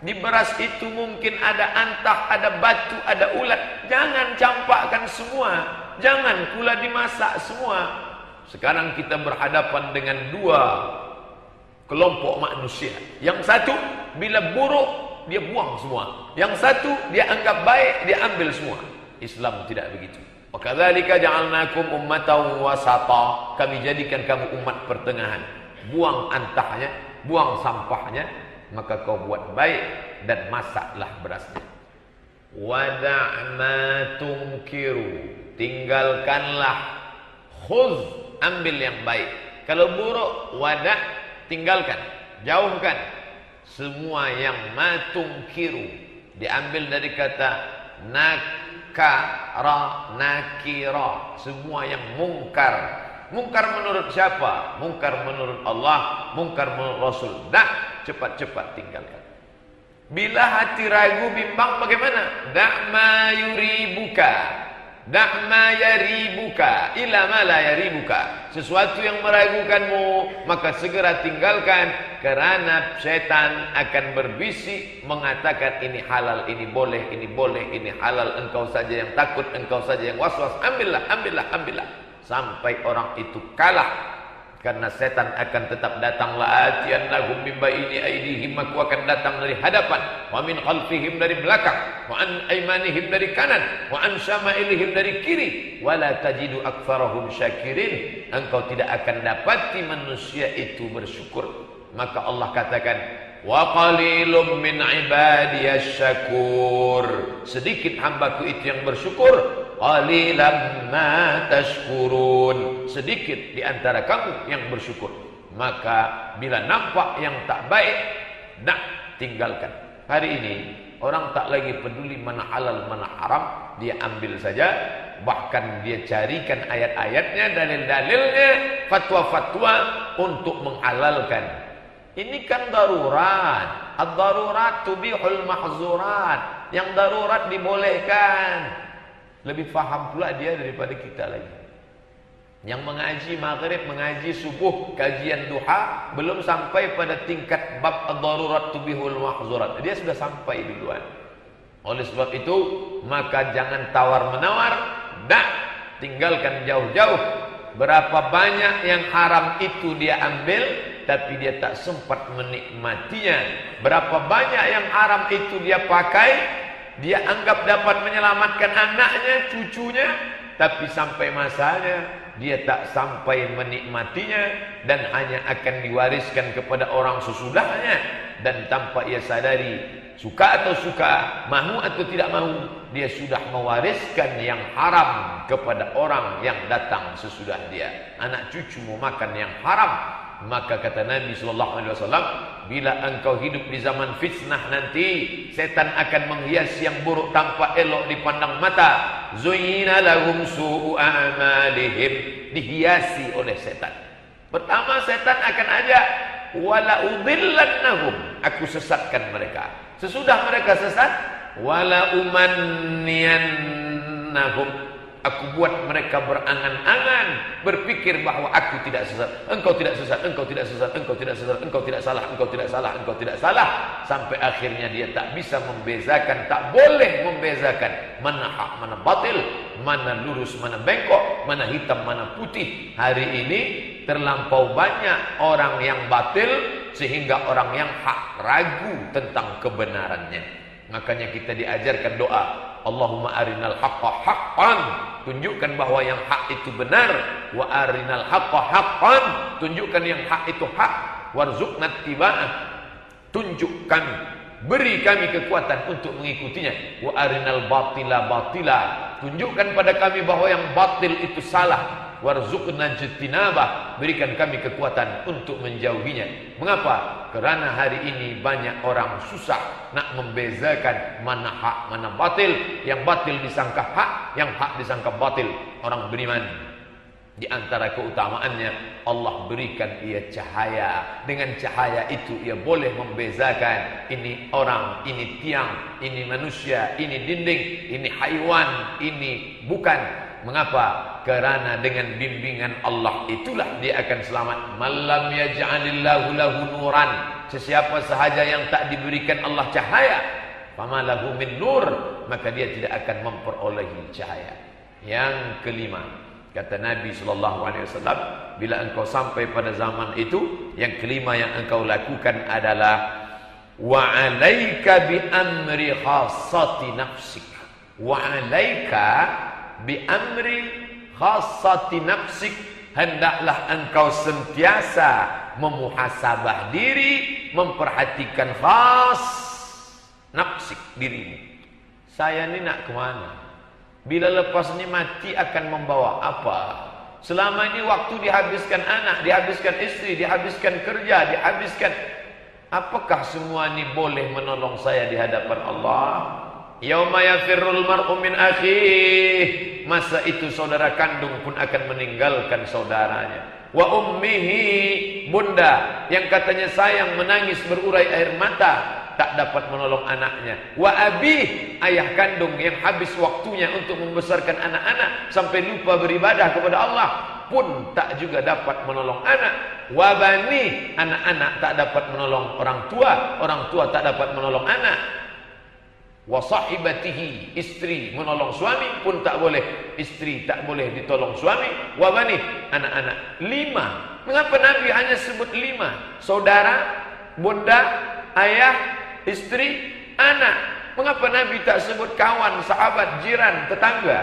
di beras itu mungkin ada antah, ada batu, ada ulat. Jangan campakkan semua, jangan pula dimasak semua. Sekarang kita berhadapan dengan dua kelompok manusia. Yang satu bila buruk dia buang semua, yang satu dia anggap baik, dia ambil semua. Islam tidak begitu. Wa kadzalika ja'alnakum ummatan wasata, kami jadikan kamu umat pertengahan. Buang antahnya, buang sampahnya, maka kau buat baik dan masaklah berasnya. Wada' ma tunkiru, tinggalkanlah. Khudh, ambil yang baik. Kalau buruk, wada', tinggalkan, jauhkan. Semua yang matungkiru diambil dari kata nakara, nakira, semua yang mungkar. Mungkar menurut siapa? Mungkar menurut Allah, mungkar menurut Rasul. Dah, cepat-cepat tinggalkan. Bila hati ragu, bimbang, bagaimana? Da' ma yuribuka, Da'ma yaribuka ila ma la yaribuka. Sesuatu yang meragukanmu maka segera tinggalkan, karena setan akan berbisik mengatakan ini halal, ini boleh, ini halal. Engkau saja yang takut, engkau saja yang waswas. Ambillah, ambillah, ambillah. Sampai orang itu kalah. Karena setan akan tetap datang, la'atiyannahum min baini aydihim, aku akan datang dari hadapan, wa min khalfihim dari belakang, wa an aymanihim dari kanan, wa an syama'ilihim dari kiri, wa la tajidu aktsarahum syakirin. Engkau tidak akan dapati manusia itu bersyukur. Maka Allah katakan, wa qalilum min ibadiyasy syakur. Sedikit hambaku itu yang bersyukur. Qalilan ma tashkurun. Sedikit di antara kamu yang bersyukur. Maka bila nampak yang tak baik, nak tinggalkan. Hari ini orang tak lagi peduli mana halal mana haram, dia ambil saja. Bahkan dia carikan ayat-ayatnya, dalil-dalilnya, fatwa-fatwa untuk menghalalkan. Ini kan darurat. Ad-darurat tubihul mahzurat. Yang darurat dibolehkan. Lebih faham pula dia daripada kita lagi. Yang mengaji maghrib, mengaji subuh, kajian duha, belum sampai pada tingkat bab ad-darurat tubihul mahzurat. Dia sudah sampai duluan. Oleh sebab itu, maka jangan tawar-menawar, dah tinggalkan jauh-jauh. Berapa banyak yang haram itu dia ambil, tapi dia tak sempat menikmatinya. Berapa banyak yang haram itu dia pakai, dia anggap dapat menyelamatkan anaknya, cucunya, tapi sampai masanya dia tak sampai menikmatinya, dan hanya akan diwariskan kepada orang sesudahnya. Dan tanpa ia sadari, suka atau suka, mahu atau tidak mahu, dia sudah mewariskan yang haram kepada orang yang datang sesudah dia. Anak cucu mau makan yang haram. Maka kata Nabi SAW, bila engkau hidup di zaman fitnah nanti, setan akan menghias yang buruk tampak elok dipandang mata. Zuyyina lahum su'u a'malihim. Dihiasi oleh setan. Pertama setan akan ajak, wala udhillannahum, aku sesatkan mereka. Sesudah mereka sesat, wala umanniyannahum, aku buat mereka berangan-angan, berpikir bahwa aku tidak sesat, engkau tidak sesat, engkau tidak sesat, engkau tidak sesat, engkau tidak salah, engkau tidak salah, engkau tidak salah. Sampai akhirnya dia tak bisa membezakan, tak boleh membezakan mana hak, mana batil, mana lurus, mana bengkok, mana hitam, mana putih. Hari ini terlampau banyak orang yang batil, sehingga orang yang hak ragu tentang kebenarannya. Makanya kita diajarkan doa, Allahumma arinal haqqa haqqan, tunjukkan bahwa yang hak itu benar. Wa arinal haqqa haqqan, tunjukkan yang hak itu hak. Warzuqna ittiba'ah, tunjukkan, beri kami kekuatan untuk mengikutinya. Wa arinal batila batila, tunjukkan pada kami bahwa yang batil itu salah. Warzuqna jtinabah, berikan kami kekuatan untuk menjauhinya. Mengapa? Karena hari ini banyak orang susah nak membezakan mana hak, mana batil. Yang batil disangka hak, yang hak disangka batil. Orang beriman, di antara keutamaannya, Allah berikan ia cahaya. Dengan cahaya itu ia boleh membezakan ini orang, ini tiang, ini manusia, ini dinding, ini haiwan, ini bukan. Mengapa? Karena dengan bimbingan Allah itulah dia akan selamat. Malam yaj'alillahu lahu nuran, sesiapa sahaja yang tak diberikan Allah cahaya, famalahu min nur, maka dia tidak akan memperolehi cahaya. Yang kelima, kata Nabi SAW, bila engkau sampai pada zaman itu, yang kelima yang engkau lakukan adalah wa 'alaika bi amri khassati nafsik. Wa 'alaika bi amri khassati nafsik, hendaklah engkau sentiasa memuhasabah diri, memperhatikan khas nafsik, dirimu. Saya ni nak ke mana? Bila lepas ni mati akan membawa apa? Selama ini waktu dihabiskan anak, dihabiskan istri, dihabiskan kerja, dihabiskan, apakah semua ini boleh menolong saya di hadapan Allah? Yauma yafirrul mar'u min akhih, masa itu saudara kandung pun akan meninggalkan saudaranya. Wa ummihi, bunda yang katanya sayang menangis berurai air mata, tak dapat menolong anaknya. Wa abih, ayah kandung yang habis waktunya untuk membesarkan anak-anak sampai lupa beribadah kepada Allah pun tak juga dapat menolong anak. Wa bani, anak-anak tak dapat menolong orang tua tak dapat menolong anak. Wa sahibatihi, istri menolong suami pun tak boleh, istri tak boleh ditolong suami. Wa bani, anak-anak. 5. Mengapa Nabi hanya sebut 5? Saudara, bunda, ayah, istri, anak. Mengapa Nabi tak sebut kawan, sahabat, jiran, tetangga?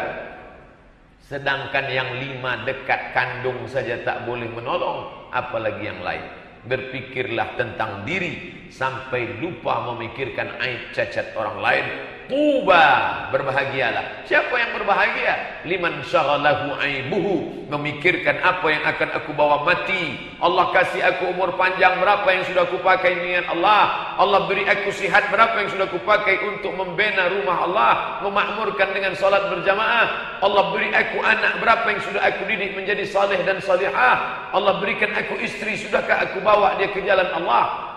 Sedangkan yang 5 dekat kandung saja tak boleh menolong, apalagi yang lain. Berpikirlah tentang diri sampai lupa memikirkan aib cacat orang lain. Tuba, berbahagialah. Siapa yang berbahagia? Liman syaghalahu aibuhu, memikirkan apa yang akan aku bawa mati. Allah kasih aku umur panjang, berapa yang sudah aku pakai dengan Allah. Allah beri aku sihat, berapa yang sudah aku pakai untuk membina rumah Allah, memakmurkan dengan salat berjamaah. Allah beri aku anak, berapa yang sudah aku didik menjadi saleh dan salihah. Allah berikan aku istri, sudahkah aku bawa dia ke jalan Allah?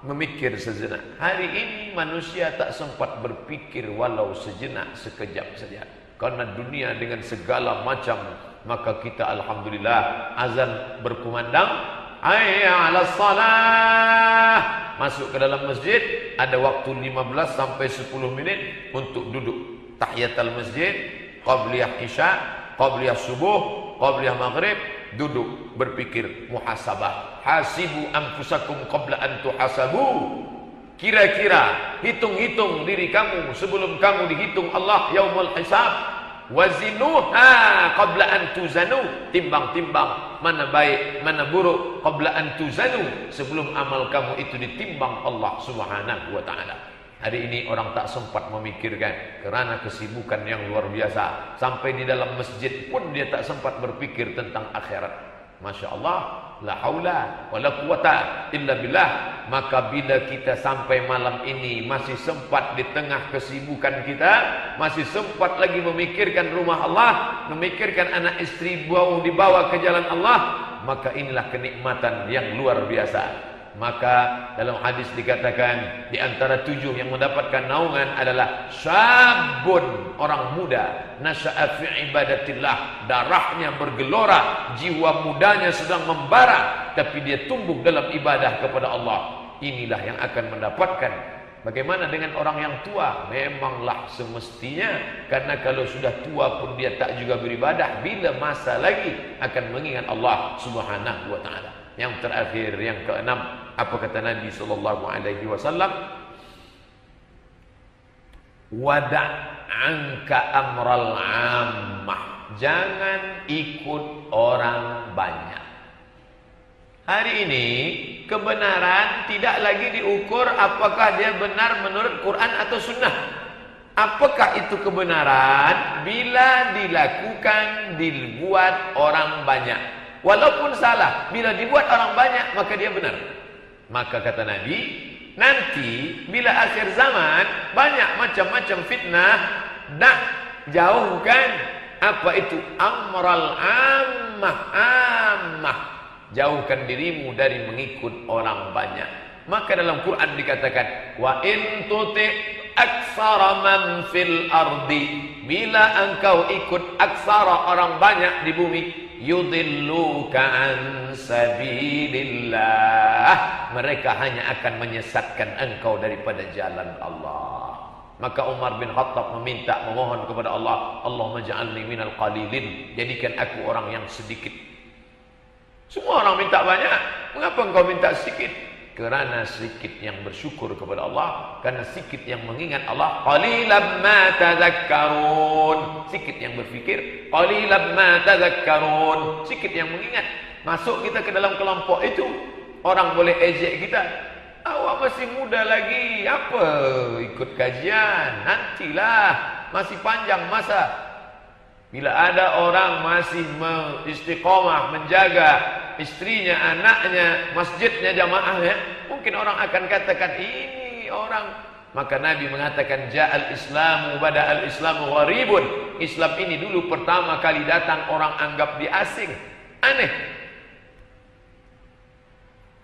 Memikir sejenak. Hari ini manusia tak sempat berpikir walau sejenak, sekejap saja. Karena dunia dengan segala macam, maka kita alhamdulillah azan berkumandang, hayya 'alas salah. Masuk ke dalam masjid, ada waktu 15 sampai 10 menit untuk duduk tahiyatul masjid, qabliyah isya, qabliyah subuh, qabliyah maghrib, duduk berpikir muhasabah. Hasibu anfusakum qabla an tuhasabu. Kira-kira hitung-hitung diri kamu sebelum kamu dihitung Allah yaumul hisab. Wazinuha qabla an tuzanu. Timbang-timbang mana baik mana buruk qabla an tuzanu, sebelum amal kamu itu ditimbang Allah Subhanahu wa taala. Hari ini orang tak sempat memikirkan karena kesibukan yang luar biasa. Sampai di dalam masjid pun dia tak sempat berpikir tentang akhirat. Masya Allah, la haula wa la quwata illa billah. Maka bila kita sampai malam ini masih sempat di tengah kesibukan kita, masih sempat lagi memikirkan rumah Allah, memikirkan anak istri dibawa ke jalan Allah, maka inilah kenikmatan yang luar biasa. Maka dalam hadis dikatakan di antara 7 yang mendapatkan naungan adalah syabun, orang muda, nasya'a fi ibadatillah, darahnya bergelora, jiwa mudanya sedang membara, tapi dia tumbuh dalam ibadah kepada Allah. Inilah yang akan mendapatkan. Bagaimana dengan orang yang tua? Memanglah semestinya, karena kalau sudah tua pun dia tak juga beribadah, bila masa lagi akan mengingat Allah Subhanahu wa taala. Yang terakhir, yang keenam, apa kata Nabi sallallahu alaihi wasallam? Wada' anka amral ammah. Jangan ikut orang banyak. Hari ini kebenaran tidak lagi diukur apakah dia benar menurut Quran atau sunnah. Apakah itu kebenaran? Bila dilakukan, dibuat orang banyak. Walaupun salah, bila dibuat orang banyak, maka dia benar. Maka kata Nabi, nanti bila akhir zaman banyak macam-macam fitnah, nak jauhkan apa itu amral ammah. Jauhkan dirimu dari mengikut orang banyak. Maka dalam Quran dikatakan, wa in tuti aksara man fil ardi, bila engkau ikut aksara orang banyak di bumi, yudilluka an sabilillah, mereka hanya akan menyesatkan engkau daripada jalan Allah. Maka Umar bin Khattab memohon kepada Allah, Allahumma ja'alni minal qalilin, jadikan aku orang yang sedikit. Semua orang minta banyak, mengapa engkau minta sedikit? Kerana sedikit yang bersyukur kepada Allah, karena sedikit yang mengingat Allah. Qalilan ma tadhakkarun, sedikit yang berfikir. Qalilan ma tadhakkarun, sedikit yang mengingat. Masuk kita ke dalam kelompok itu, orang boleh ejek kita. Awak masih muda lagi, apa ikut kajian? Nantilah, masih panjang masa. Bila ada orang masih istiqomah menjaga istrinya, anaknya, masjidnya, jamaahnya, mungkin orang akan katakan ini orang. Maka Nabi mengatakan ja'al islamu bada'al islamu gharibun. Islam ini dulu pertama kali datang orang anggap dia asing, aneh.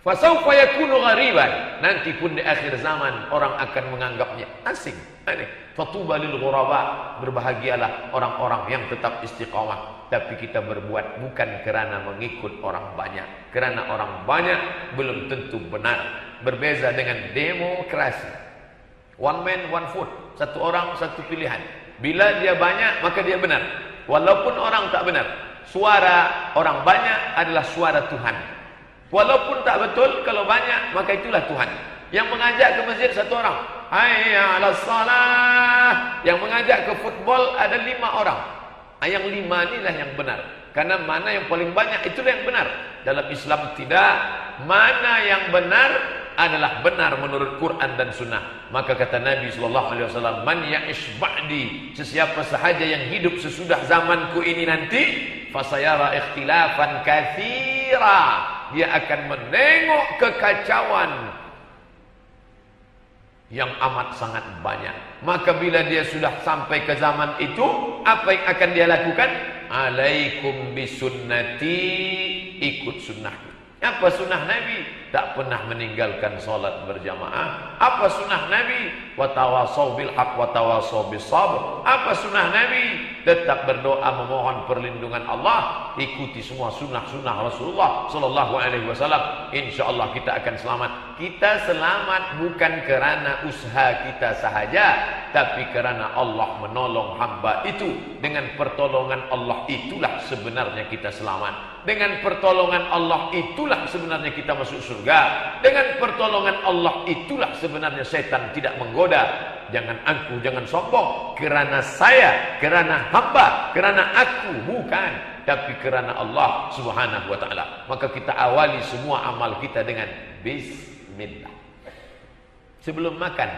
Fasawfa yakunu ghariban, nanti pun di akhir zaman orang akan menganggapnya asing, aneh. Fatuba lil ghuraba, berbahagialah orang-orang yang tetap istiqamah. Tapi kita berbuat bukan kerana mengikut orang banyak, kerana orang banyak belum tentu benar. Berbeza dengan demokrasi, one man one vote, satu orang satu pilihan. Bila dia banyak maka dia benar, walaupun orang tak benar. Suara orang banyak adalah suara Tuhan. Walaupun tak betul, kalau banyak maka itulah Tuhan. Yang mengajak ke masjid satu orang, hayya 'alas salah. Yang mengajak ke football ada 5 orang. Yang 5 inilah yang benar. Karena mana yang paling banyak itulah yang benar. Dalam Islam tidak, mana yang benar adalah benar menurut Quran dan Sunnah. Maka kata Nabi SAW, man ya'ish ba'di, sesiapa sahaja yang hidup sesudah zamanku ini nanti, fasayara ikhtilafan katsira, dia akan menengok kekacauan yang amat sangat banyak. Maka bila dia sudah sampai ke zaman itu, apa yang akan dia lakukan? Alaikum bisunnati, ikut sunnahku. Apa sunnah Nabi? Tak pernah meninggalkan solat berjamaah. Apa sunnah Nabi? Watawasaw bil haq watawasaw bis sabr. Apa sunnah Nabi? Tetap berdoa memohon perlindungan Allah. Ikuti semua sunnah-sunnah Rasulullah sallallahu alaihi wasallam. Insyaallah kita akan selamat. Kita selamat bukan kerana usaha kita sahaja, tapi kerana Allah menolong hamba itu. Dengan pertolongan Allah itulah sebenarnya kita selamat. Dengan pertolongan Allah itulah sebenarnya kita masuk surga. Dengan pertolongan Allah itulah sebenarnya setan tidak menggoda. Jangan angkuh, jangan sombong. Kerana saya, kerana hamba, kerana aku, bukan. Tapi kerana Allah subhanahu wa ta'ala. Maka kita awali semua amal kita dengan Bismillah. Sebelum makan,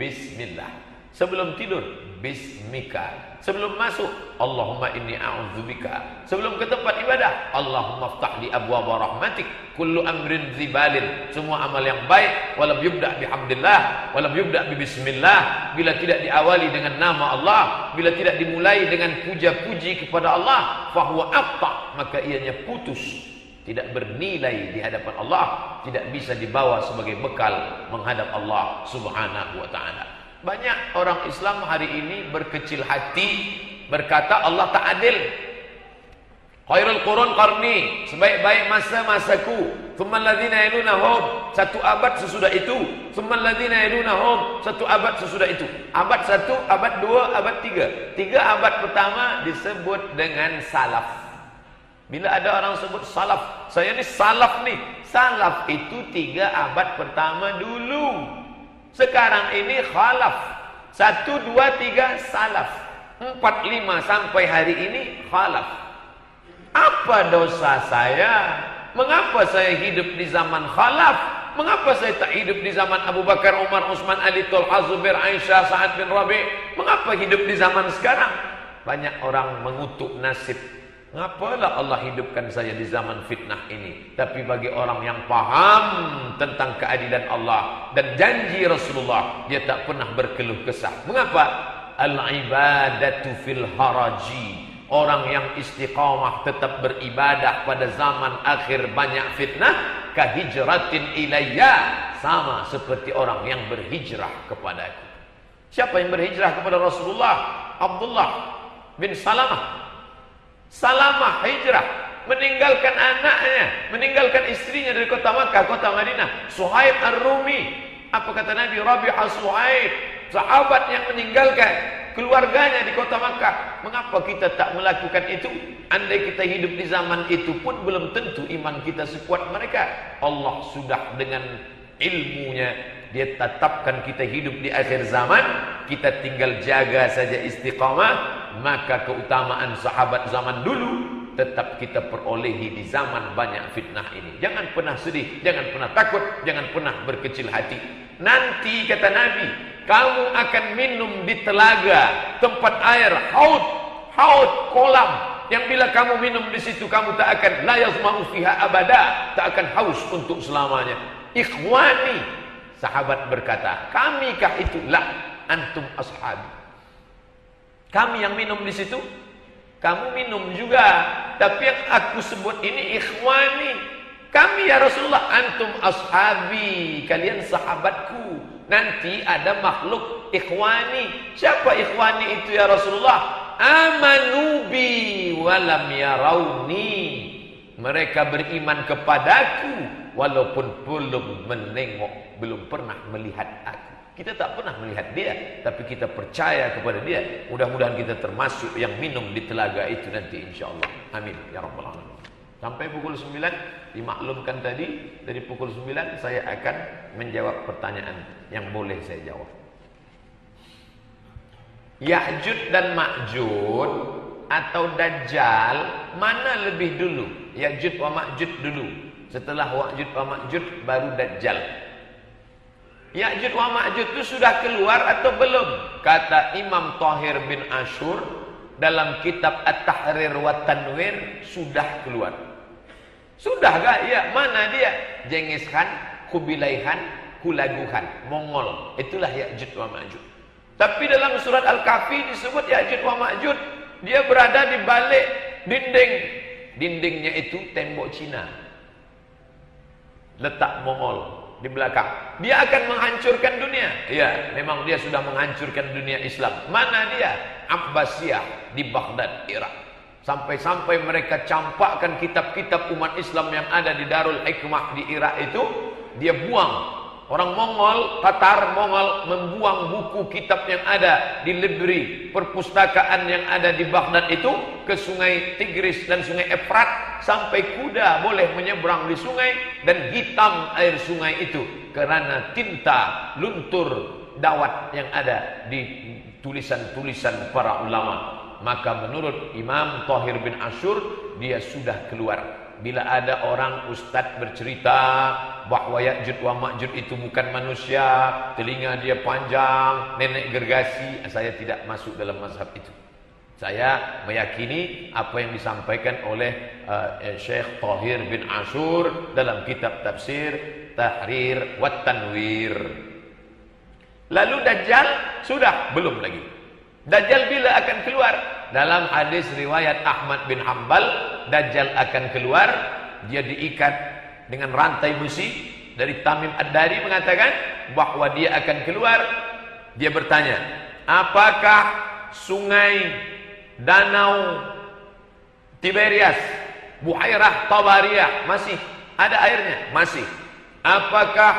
Bismillah. Sebelum tidur, Bismika. Sebelum masuk, Allahumma inni a'udzubika. Sebelum ke tempat ibadah, Allahumma ftah li abwaaba rahmatik kullu amrin zibalin. Semua amal yang baik, walam yubda' bihamdillah, walam yubda' bismillah. Bila tidak diawali dengan nama Allah, bila tidak dimulai dengan puja-puji kepada Allah, fahuwa aqta', maka ianya putus, tidak bernilai di hadapan Allah, tidak bisa dibawa sebagai bekal menghadap Allah subhanahu wa ta'ala. Banyak orang Islam hari ini berkecil hati, berkata Allah tak adil. Khairul qurun qarni, sebaik-baik masa-masaku. Tsumma alladziina yalunahum, 1 abad sesudah itu. Tsumma alladziina yalunahum, 1 abad sesudah itu. Abad 1, abad 2, abad 3. 3 abad pertama disebut dengan salaf. Bila ada orang sebut salaf, saya ni salaf ni. Salaf itu 3 abad pertama dulu. Sekarang ini khalaf. 1, 2, 3 salaf. 4, 5 sampai hari ini khalaf. Apa dosa saya? Mengapa saya hidup di zaman khalaf? Mengapa saya tak hidup di zaman Abu Bakar, Umar, Utsman, Ali, Talha, Zubair, Aisyah, Sa'ad bin Rabi'? Mengapa hidup di zaman sekarang? Banyak orang mengutuk nasib. Ngapalah Allah hidupkan saya di zaman fitnah ini? Tapi bagi orang yang paham tentang keadilan Allah dan janji Rasulullah, dia tak pernah berkeluh kesah. Mengapa? Al-ibadatu fil haraji. Orang yang istiqamah tetap beribadah pada zaman akhir banyak fitnah, kahijratin ilayya, sama seperti orang yang berhijrah kepadaku. Siapa yang berhijrah kepada Rasulullah? Abdullah bin Salamah. Salamah hijrah, meninggalkan anaknya, meninggalkan istrinya dari kota Makkah, kota Madinah. Suhaib Ar-Rumi, apa kata Nabi? Rabi'a Suhaib, sahabat yang meninggalkan keluarganya di kota Makkah. Mengapa kita tak melakukan itu? Andai kita hidup di zaman itu pun belum tentu iman kita sekuat mereka. Allah sudah dengan ilmunya, dia tetapkan kita hidup di akhir zaman. Kita tinggal jaga saja istiqamah. Maka keutamaan sahabat zaman dulu tetap kita perolehi di zaman banyak fitnah ini. Jangan pernah sedih, jangan pernah takut, jangan pernah berkecil hati. Nanti kata Nabi, kamu akan minum di telaga, tempat air, haud, kolam, yang bila kamu minum di situ kamu tak akan la yazma'u fiha abada, tak akan haus untuk selamanya. Ikhwani, sahabat berkata, kamikah itu? La, antum ashabi. Kami yang minum di situ, kamu minum juga. Tapi yang aku sebut ini ikhwani. Kami ya Rasulullah, antum ashabi, kalian sahabatku. Nanti ada makhluk ikhwani. Siapa ikhwani itu ya Rasulullah? Amanu bi walam yarawni. Mereka beriman kepadaku walaupun belum menengok, belum pernah melihat aku. Kita tak pernah melihat dia, tapi kita percaya kepada dia. Mudah-mudahan kita termasuk yang minum di telaga itu nanti insyaallah. Amin ya rabbal alamin. Sampai pukul 9 dimaklumkan tadi, dari pukul 9 saya akan menjawab pertanyaan yang boleh saya jawab. Ya'jud dan Ma'jud atau Dajjal mana lebih dulu? Ya'jud wa Ma'jud dulu. Setelah Ya'jud wa Ma'jud baru Dajjal. Ya'jud wa Ma'jud itu sudah keluar atau belum? Kata Imam Thahir bin Ashur dalam kitab At-Tahrir wa Tanwir, sudah keluar. Sudah gak? Ya, mana dia? Genghis Khan, Kubilai Khan, Hulagu Khan, Mongol. Itulah Ya'jud wa Ma'jud. Tapi dalam surat Al-Kahfi disebut Ya'jud wa Ma'jud, dia berada di balik dinding. Dindingnya itu tembok Cina. Letak Mongol di belakang. Dia akan menghancurkan dunia. Ya, memang dia sudah menghancurkan dunia Islam. Mana dia? Abbasiyah di Baghdad, Irak. Sampai-sampai mereka campakkan kitab-kitab umat Islam yang ada di Darul Hikmah di Irak itu, dia buang. Orang Mongol, Tatar Mongol membuang buku kitab yang ada di library perpustakaan yang ada di Baghdad itu ke sungai Tigris dan sungai Efrat, sampai kuda boleh menyeberang di sungai, dan hitam air sungai itu karena tinta luntur dawat yang ada di tulisan-tulisan para ulama. Maka menurut Imam Thahir bin Ashur, dia sudah keluar. Bila ada orang ustadz bercerita bahwa Ya'jud wa Ma'jud itu bukan manusia, telinga dia panjang, nenek gergasi, saya tidak masuk dalam mazhab itu. Saya meyakini apa yang disampaikan oleh Syekh Thahir bin Ashur dalam kitab tafsir Tahrir wa Tanwir. Lalu Dajjal sudah? Belum lagi. Dajjal bila akan keluar? Dalam hadis riwayat Ahmad bin Hanbal, Dajjal akan keluar, dia diikat dengan rantai besi. Dari Tamim Ad-Dari mengatakan bahwa dia akan keluar. Dia bertanya, apakah sungai, danau Tiberias, Buhairah Tabariyah masih ada airnya? Masih. Apakah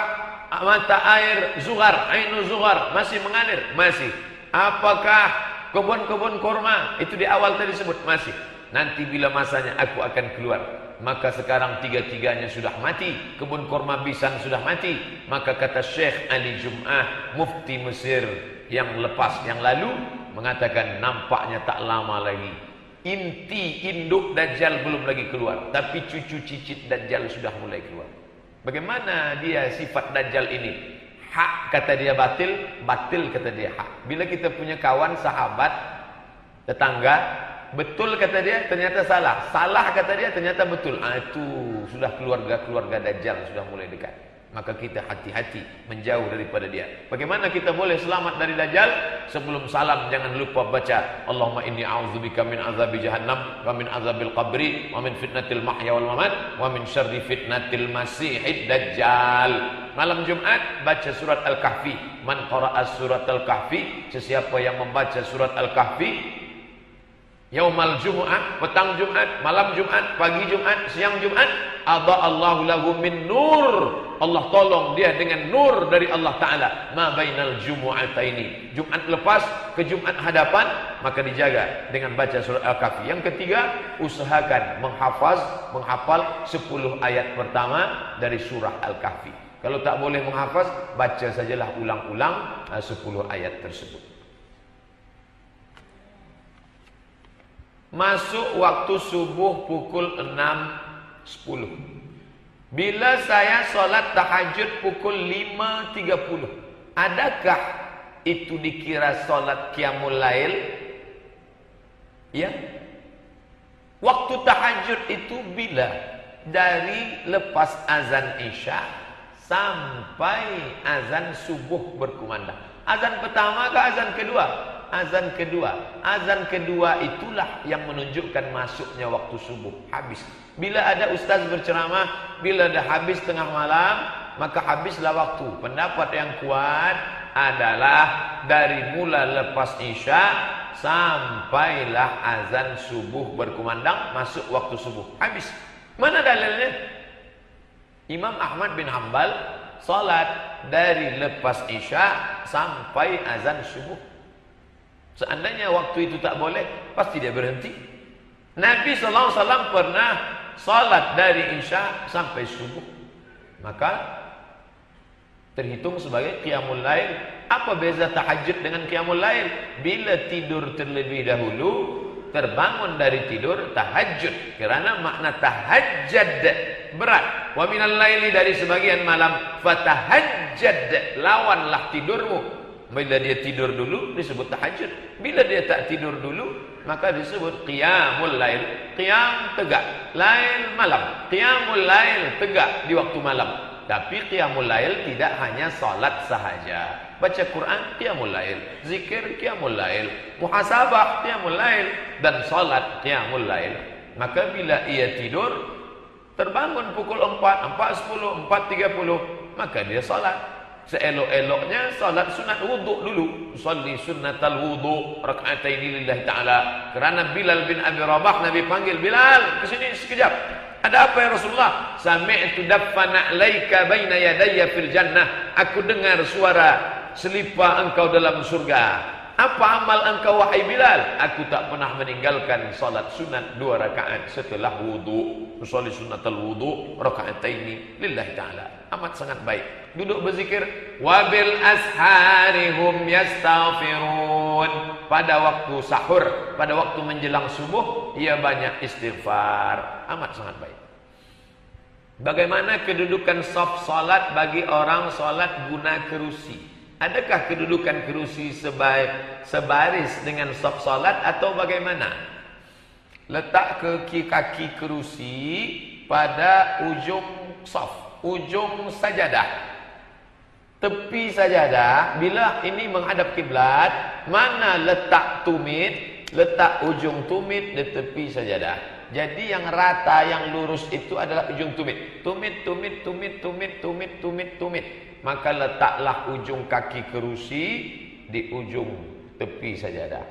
mata air Zuhar, Ainu Zuhar masih mengalir? Masih. Apakah kebun-kebun kurma itu di awal tadi disebut? Masih. Nanti bila masanya aku akan keluar. Maka sekarang tiga-tiganya sudah mati. Kebun kurma Bisan sudah mati. Maka kata Syekh Ali Jum'ah, mufti Mesir yang lepas, yang lalu, mengatakan nampaknya tak lama lagi inti induk Dajjal belum lagi keluar, tapi cucu cicit Dajjal sudah mulai keluar. Bagaimana dia sifat Dajjal ini? Hak kata dia batil, batil kata dia hak. Bila kita punya kawan, sahabat, tetangga, betul kata dia, ternyata salah. Salah kata dia, ternyata betul. Itu sudah keluarga Dajjal sudah mulai dekat. Maka kita hati-hati menjauh daripada dia. Bagaimana kita boleh selamat dari Dajjal? Sebelum salam jangan lupa baca Allahumma inni a'udzubika min azabi jahannam wa min azabil qabri wa min fitnatil mahya wal mamat wa min syarri fitnatil masihid dajjal. Malam Jumat baca surat Al-Kahfi. Man qara'a surat Al-Kahfi, sesiapa yang membaca surat Al-Kahfi Yaumal Jumu'ah, petang Jumat, malam Jumat, pagi Jumat, siang Jumat, adha'allahu lahu min nur. Allah tolong dia dengan nur dari Allah Ta'ala. Ma bainal jumu'ataini. Jumat lepas ke Jumat hadapan, maka dijaga dengan baca surat Al-Kahfi. Yang ketiga, usahakan menghafal 10 ayat pertama dari surah Al-Kahfi. Kalau tak boleh menghafaz, baca sajalah ulang-ulang 10 ayat tersebut. Masuk waktu subuh pukul 6.10. Bila saya sholat tahajud pukul 5.30, adakah itu dikira sholat qiyamul lail? Ya. Waktu tahajud itu bila? Dari lepas azan isya sampai azan subuh berkumandang. Azan pertama ke azan kedua? Azan kedua. Azan kedua itulah yang menunjukkan masuknya waktu subuh. Habis. Bila ada ustaz berceramah, bila dah habis tengah malam, maka habislah waktu. Pendapat yang kuat adalah dari mula lepas isya sampailah azan subuh berkumandang, masuk waktu subuh. Habis. Mana dalilnya? Imam Ahmad bin Hanbal salat dari lepas isya sampai azan subuh. Seandainya waktu itu tak boleh, pasti dia berhenti. Nabi SAW pernah salat dari isya sampai subuh. Maka terhitung sebagai qiyamul lail. Apa beza tahajud dengan qiyamul lail? Bila tidur terlebih dahulu, terbangun dari tidur, tahajud. Kerana makna tahajjud berat. Wa minal laili, dari sebagian malam, fatahajjad, lawanlah tidurmu. Bila dia tidur dulu disebut tahajud. Bila dia tak tidur dulu maka disebut qiyamul lail. Qiyam tegak, lail malam. Qiyamul lail tegak di waktu malam. Tapi qiyamul lail tidak hanya salat sahaja. Baca Quran qiyamul lail, zikir qiyamul lail, muhasabah qiyamul lail, dan salat qiyamul lail. Maka bila ia tidur terbangun pukul 4, 4.10, 4.30, maka dia salat. Seelok-eloknya salat sunat wuduk dulu. Salli sunnatal wuduk rak'ataini lillahi ta'ala. Kerana Bilal bin Abi Rabah, Nabi panggil, Bilal, ke sini sekejap. Ada apa ya Rasulullah? Sami'tu daffana alaika baina yadayya fil jannah. Aku dengar suara selipar engkau dalam surga. Apa amal engkau wahai Bilal? Aku tak pernah meninggalkan salat sunat 2 rakaat setelah wudu. Usolli sunnatal wudu raka'ataini lillahi ta'ala. Amat sangat baik. Duduk berzikir. Wabil asharihum yastaghfirun. Pada waktu sahur, pada waktu menjelang subuh, ia banyak istighfar. Amat sangat baik. Bagaimana kedudukan saf salat bagi orang salat guna kerusi? Adakah kedudukan kerusi sebaris dengan saf salat atau bagaimana? Letak kaki kerusi pada ujung saf, ujung sajadah, tepi sajadah. Bila ini menghadap kiblat, mana letak tumit? Letak ujung tumit di tepi sajadah. Jadi yang rata, yang lurus itu adalah ujung tumit. Tumit. Maka letaklah ujung kaki kerusi di ujung tepi sajadah.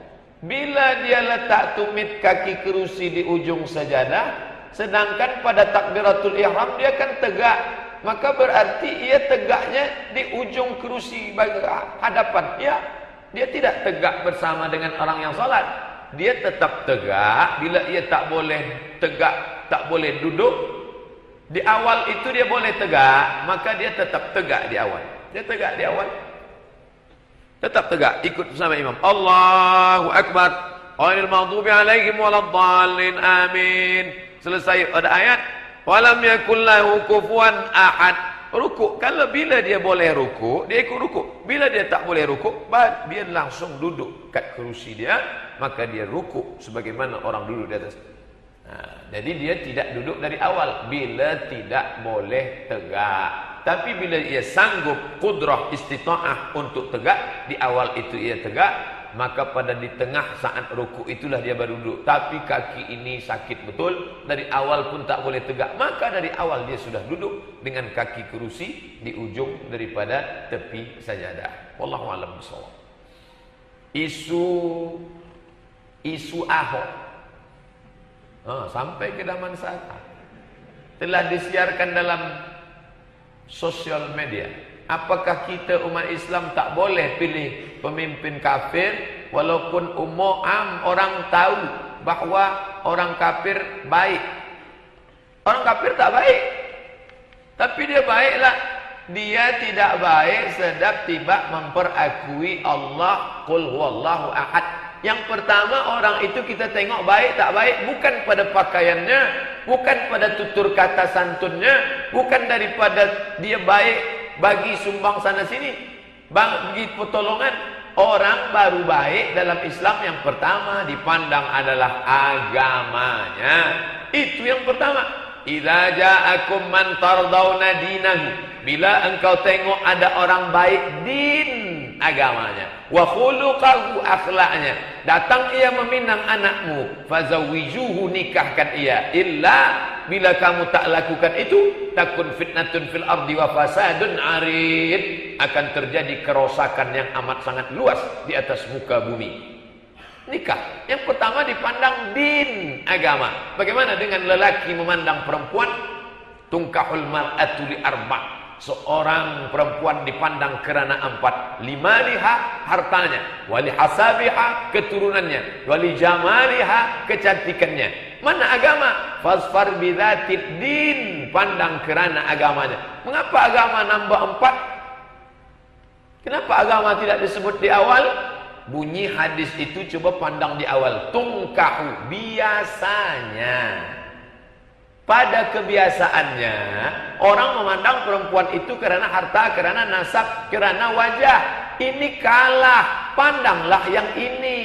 Bila dia letak tumit kaki kerusi di ujung sajadah, sedangkan pada takbiratul ihram dia kan tegak, maka berarti ia tegaknya di ujung kerusi hadapan. Ya, dia tidak tegak bersama dengan orang yang salat. Dia tetap tegak. Bila ia tak boleh tegak, tak boleh duduk, di awal itu dia boleh tegak, maka dia tetap tegak di awal. Dia tegak di awal, tetap tegak, ikut bersama imam. Allahu Akbar. Ghairil maghdubi alaihim waladdallin. Amin. Selesai ada ayat. Walam yakul lahu kufuwan ahad. Rukuk. Kalau bila dia boleh rukuk, dia ikut rukuk. Bila dia tak boleh rukuk, dia langsung duduk kat kerusi dia, maka dia rukuk sebagaimana orang duduk di atas. Jadi dia tidak duduk dari awal bila tidak boleh tegak. Tapi bila ia sanggup qudrah istita'ah untuk tegak, di awal itu ia tegak, maka pada di tengah saat rukuk itulah dia baru duduk. Tapi kaki ini sakit betul, dari awal pun tak boleh tegak, maka dari awal dia sudah duduk dengan kaki kerusi di ujung daripada tepi sajadah. Wallahu a'lam bishawab. Isu Ahok sampai ke Damansara telah disiarkan dalam sosial media. Apakah kita umat Islam tak boleh pilih pemimpin kafir walaupun orang tahu bahawa orang kafir baik? Orang kafir tak baik, tapi dia baiklah. Dia tidak baik sedap tiba memperakui Allah, qul huwallahu ahad. Yang pertama, orang itu kita tengok baik tak baik bukan pada pakaiannya, bukan pada tutur kata santunnya, bukan daripada dia baik bagi sumbang sana sini, bagi pertolongan. Orang baru baik dalam Islam yang pertama dipandang adalah agamanya. Itu yang pertama. Idza ja'akum man tardawna dinahu. Bila engkau tengok ada orang baik din, agamanya, wa khuluqahu, akhlaknya. Datang ia meminang anakmu, fazawijuhu, nikahkan ia. Illa, bila kamu tak lakukan itu, takun fitnatun fil ardi wa fasadun arid, akan terjadi kerosakan yang amat sangat luas di atas muka bumi. Nikah yang pertama dipandang din, agama. Bagaimana dengan lelaki memandang perempuan? Tungkahul mar'atu li arba'. Seorang perempuan dipandang kerana 4. Limaliha, hartanya, wali hasabiha, keturunannya, wali jamaliha, kecantikannya. Mana agama? Fasfar bidzatid din, pandang kerana agamanya. Mengapa agama nambah 4? Kenapa agama tidak disebut di awal? Bunyi hadis itu coba pandang di awal. Tungkahu, biasanya. Pada kebiasaannya, orang memandang perempuan itu karena harta, karena nasab, karena wajah. Ini kalah, pandanglah yang ini.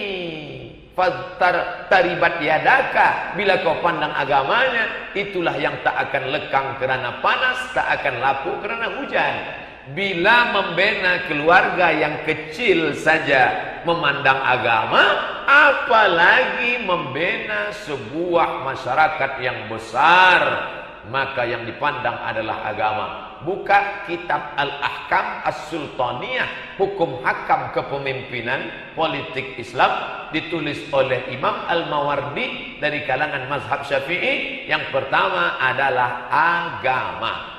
Taribat yadaka, bila kau pandang agamanya, itulah yang tak akan lekang kerana panas, tak akan lapuk kerana hujan. Bila membina keluarga yang kecil saja memandang agama, apalagi membina sebuah masyarakat yang besar, maka yang dipandang adalah agama. Buka kitab Al-Ahkam As-Sultaniyah, hukum hakam kepemimpinan politik Islam, ditulis oleh Imam Al-Mawardi dari kalangan mazhab Syafi'i. Yang pertama adalah agama.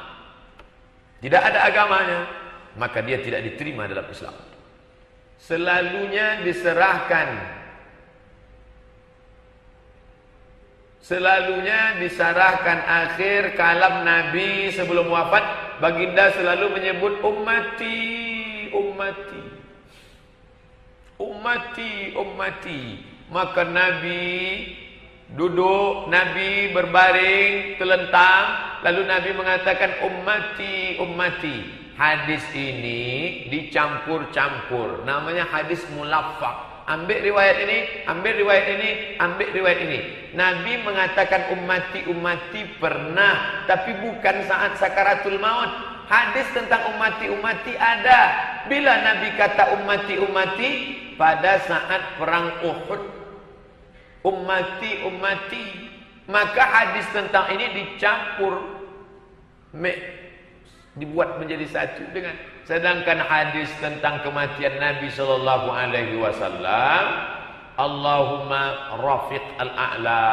Tidak ada agamanya, maka dia tidak diterima dalam Islam. Selalunya diserahkan akhir kalam Nabi sebelum wafat. Baginda selalu menyebut ummati, ummati, ummati, ummati. Maka Nabi duduk, Nabi berbaring, telentang, lalu Nabi mengatakan ummati, ummati. Hadis ini dicampur-campur, namanya hadis mulaffaq. Ambil riwayat ini, ambil riwayat ini, ambil riwayat ini. Nabi mengatakan ummati, ummati pernah, tapi bukan saat sakaratul maut. Hadis tentang ummati, ummati ada. Bila Nabi kata ummati, ummati, pada saat perang Uhud. Ummati, ummati. Maka hadis tentang ini dicampur, dibuat menjadi satu dengan. Sedangkan hadis tentang kematian Nabi sallallahu alaihi wasallam, Allahumma rafiq al-a'la,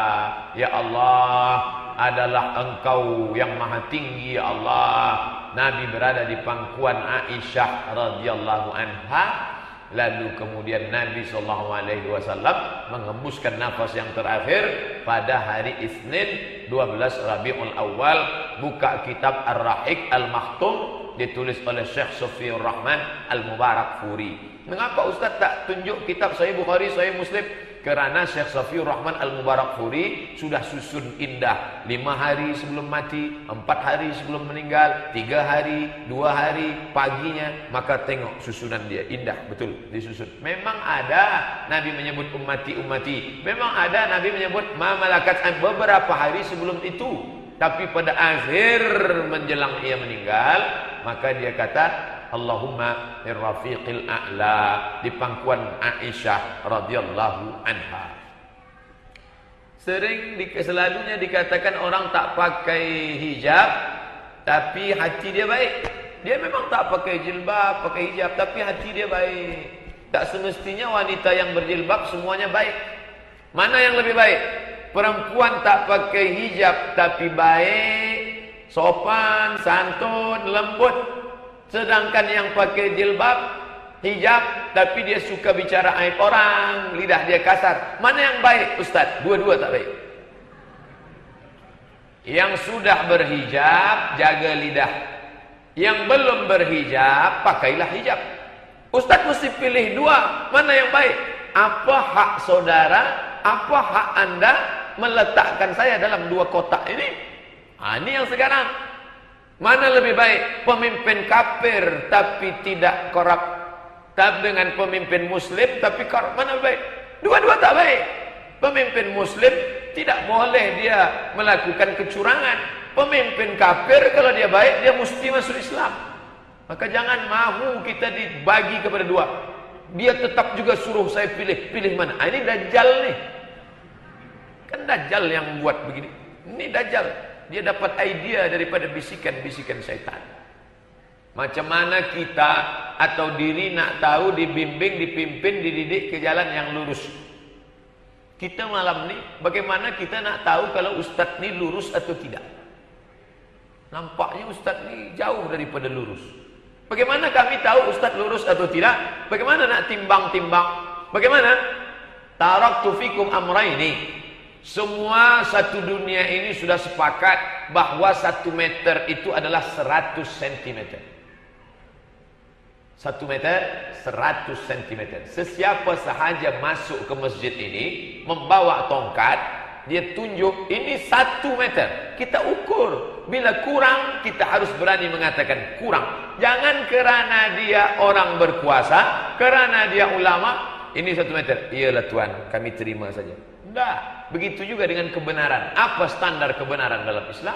ya Allah adalah engkau yang maha tinggi, ya Allah. Nabi berada di pangkuan Aisyah radhiyallahu anha. Lalu kemudian Nabi SAW mengembuskan nafas yang terakhir pada hari Isnin 12 Rabiul Awal. Buka kitab Ar-Rahiq Al-Makhtum, ditulis oleh Syekh Sofiyur Rahman Al-Mubarakfuri. Mengapa Ustaz tak tunjuk kitab Sahih Bukhari, Sahih Muslim? Kerana Syekh Sofiyur Rahman Al-Mubarakfuri sudah susun indah. 5 hari sebelum mati, 4 hari sebelum meninggal, 3 hari, 2 hari, paginya. Maka tengok susunan dia, indah betul disusun. Memang ada Nabi menyebut ummati, ummati. Memang ada Nabi menyebut ma malakat beberapa hari sebelum itu. Tapi pada akhir menjelang ia meninggal, maka dia kata Allahumma irrafiqil a'la, di pangkuan Aisyah radhiyallahu anha. Selalunya dikatakan orang tak pakai hijab tapi hati dia baik. Dia memang tak pakai jilbab, pakai hijab, tapi hati dia baik. Tak semestinya wanita yang berjilbab semuanya baik. Mana yang lebih baik? Perempuan tak pakai hijab tapi baik, sopan, santun, lembut. Sedangkan yang pakai jilbab, hijab, tapi dia suka bicara aib orang, lidah dia kasar. Mana yang baik Ustaz? Dua-dua tak baik. Yang sudah berhijab, jaga lidah. Yang belum berhijab, pakailah hijab. Ustaz mesti pilih dua. Mana yang baik? Apa hak saudara, apa hak anda meletakkan saya dalam dua kotak ini? Ini yang sekarang. Mana lebih baik? Pemimpin kafir tapi tidak korup, dengan pemimpin muslim tapi korup. Mana lebih baik? Dua-dua tak baik. Pemimpin muslim tidak boleh dia melakukan kecurangan. Pemimpin kafir kalau dia baik, dia mesti masuk Islam. Maka jangan mahu kita dibagi kepada dua. Dia tetap juga suruh saya pilih mana. Ini Dajjal nih. Kan Dajjal yang buat begini. Ini Dajjal. Dia dapat idea daripada bisikan-bisikan syaitan. Macam mana kita atau diri nak tahu dibimbing, dipimpin, dididik ke jalan yang lurus. Kita malam ni, bagaimana kita nak tahu kalau ustaz ni lurus atau tidak? Nampaknya ustaz ni jauh daripada lurus. Bagaimana kami tahu ustaz lurus atau tidak? Bagaimana nak timbang-timbang? Bagaimana? Taraktu fikum amraini. Semua satu dunia ini sudah sepakat bahwa 1 meter itu adalah 100 cm. 1 meter 100 cm. Sesiapa sahaja masuk ke masjid ini membawa tongkat, dia tunjuk ini 1 meter. Kita ukur. Bila kurang, kita harus berani mengatakan kurang. Jangan kerana dia orang berkuasa, kerana dia ulama, ini 1 meter. Iyalah Tuan, kami terima saja. Tidak. Begitu juga dengan kebenaran. Apa standar kebenaran dalam Islam?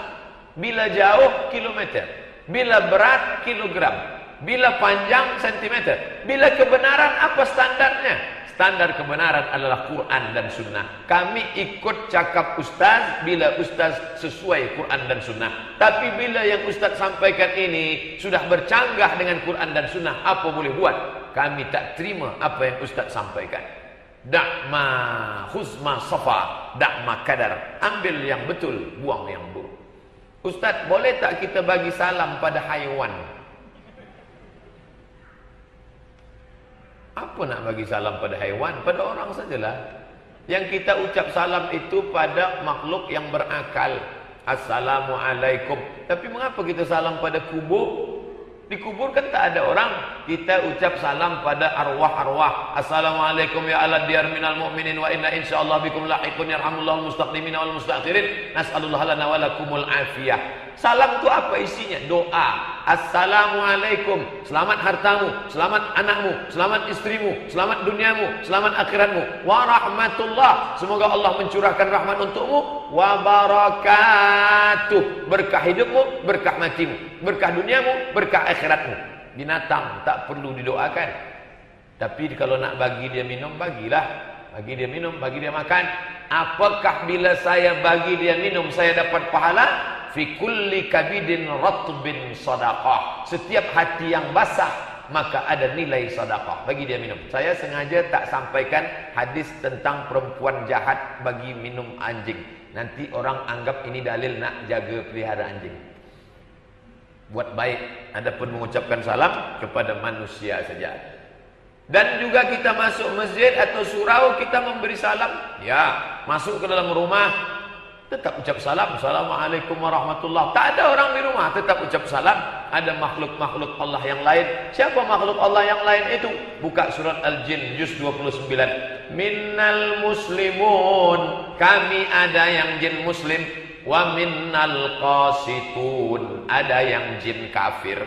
Bila jauh, kilometer. Bila berat, kilogram. Bila panjang, sentimeter. Bila kebenaran, apa standarnya? Standar kebenaran adalah Quran dan Sunnah. Kami ikut cakap ustaz bila ustaz sesuai Quran dan Sunnah. Tapi bila yang ustaz sampaikan ini sudah bercanggah dengan Quran dan Sunnah, apa boleh buat? Kami tak terima apa yang ustaz sampaikan. Da'ma huzma safa, da'ma kadar. Ambil yang betul, buang yang buruk. Ustaz, boleh tak kita bagi salam pada haiwan? Apa nak bagi salam pada haiwan? Pada orang sajalah. Yang kita ucap salam itu pada makhluk yang berakal. Assalamualaikum. Tapi mengapa kita salam pada kubur? Di kubur kan tak ada orang. Kita ucap salam pada arwah-arwah. Assalamualaikum ya ala diyar minal mu'minin wa inna insyaallah bikum lahiqun yarhamullahu mustaqdimina wal mustakhirin. Nas'alullah lana wa lakumul afiyah. Salam itu apa isinya? Doa. Assalamualaikum. Selamat hartamu, selamat anakmu, selamat istrimu, selamat duniamu, selamat akhiratmu. Wa rahmatullah. Semoga Allah mencurahkan rahmat untukmu. Wa barakatuh. Berkah hidupmu, berkah matimu, berkah duniamu, berkah akhiratmu. Binatang tak perlu didoakan. Tapi kalau nak bagi dia minum, bagilah. Bagi dia minum, bagi dia makan. Apakah bila saya bagi dia minum saya dapat pahala? Fi kulli kabidin ratbin sadaqah. Setiap hati yang basah maka ada nilai sedekah. Bagi dia minum. Saya sengaja tak sampaikan hadis tentang perempuan jahat bagi minum anjing. Nanti orang anggap ini dalil nak jaga pelihara anjing. Buat baik, adapun mengucapkan salam kepada manusia saja. Dan juga kita masuk masjid atau surau, kita memberi salam. Ya, masuk ke dalam rumah, tetap ucap salam. Assalamualaikum warahmatullahi. Tak ada orang di rumah, tetap ucap salam. Ada makhluk-makhluk Allah yang lain. Siapa makhluk Allah yang lain itu? Buka surat Al-Jin juz 29. Minnal muslimun, kami ada yang jin muslim. Wa minnal qasitun, ada yang jin kafir.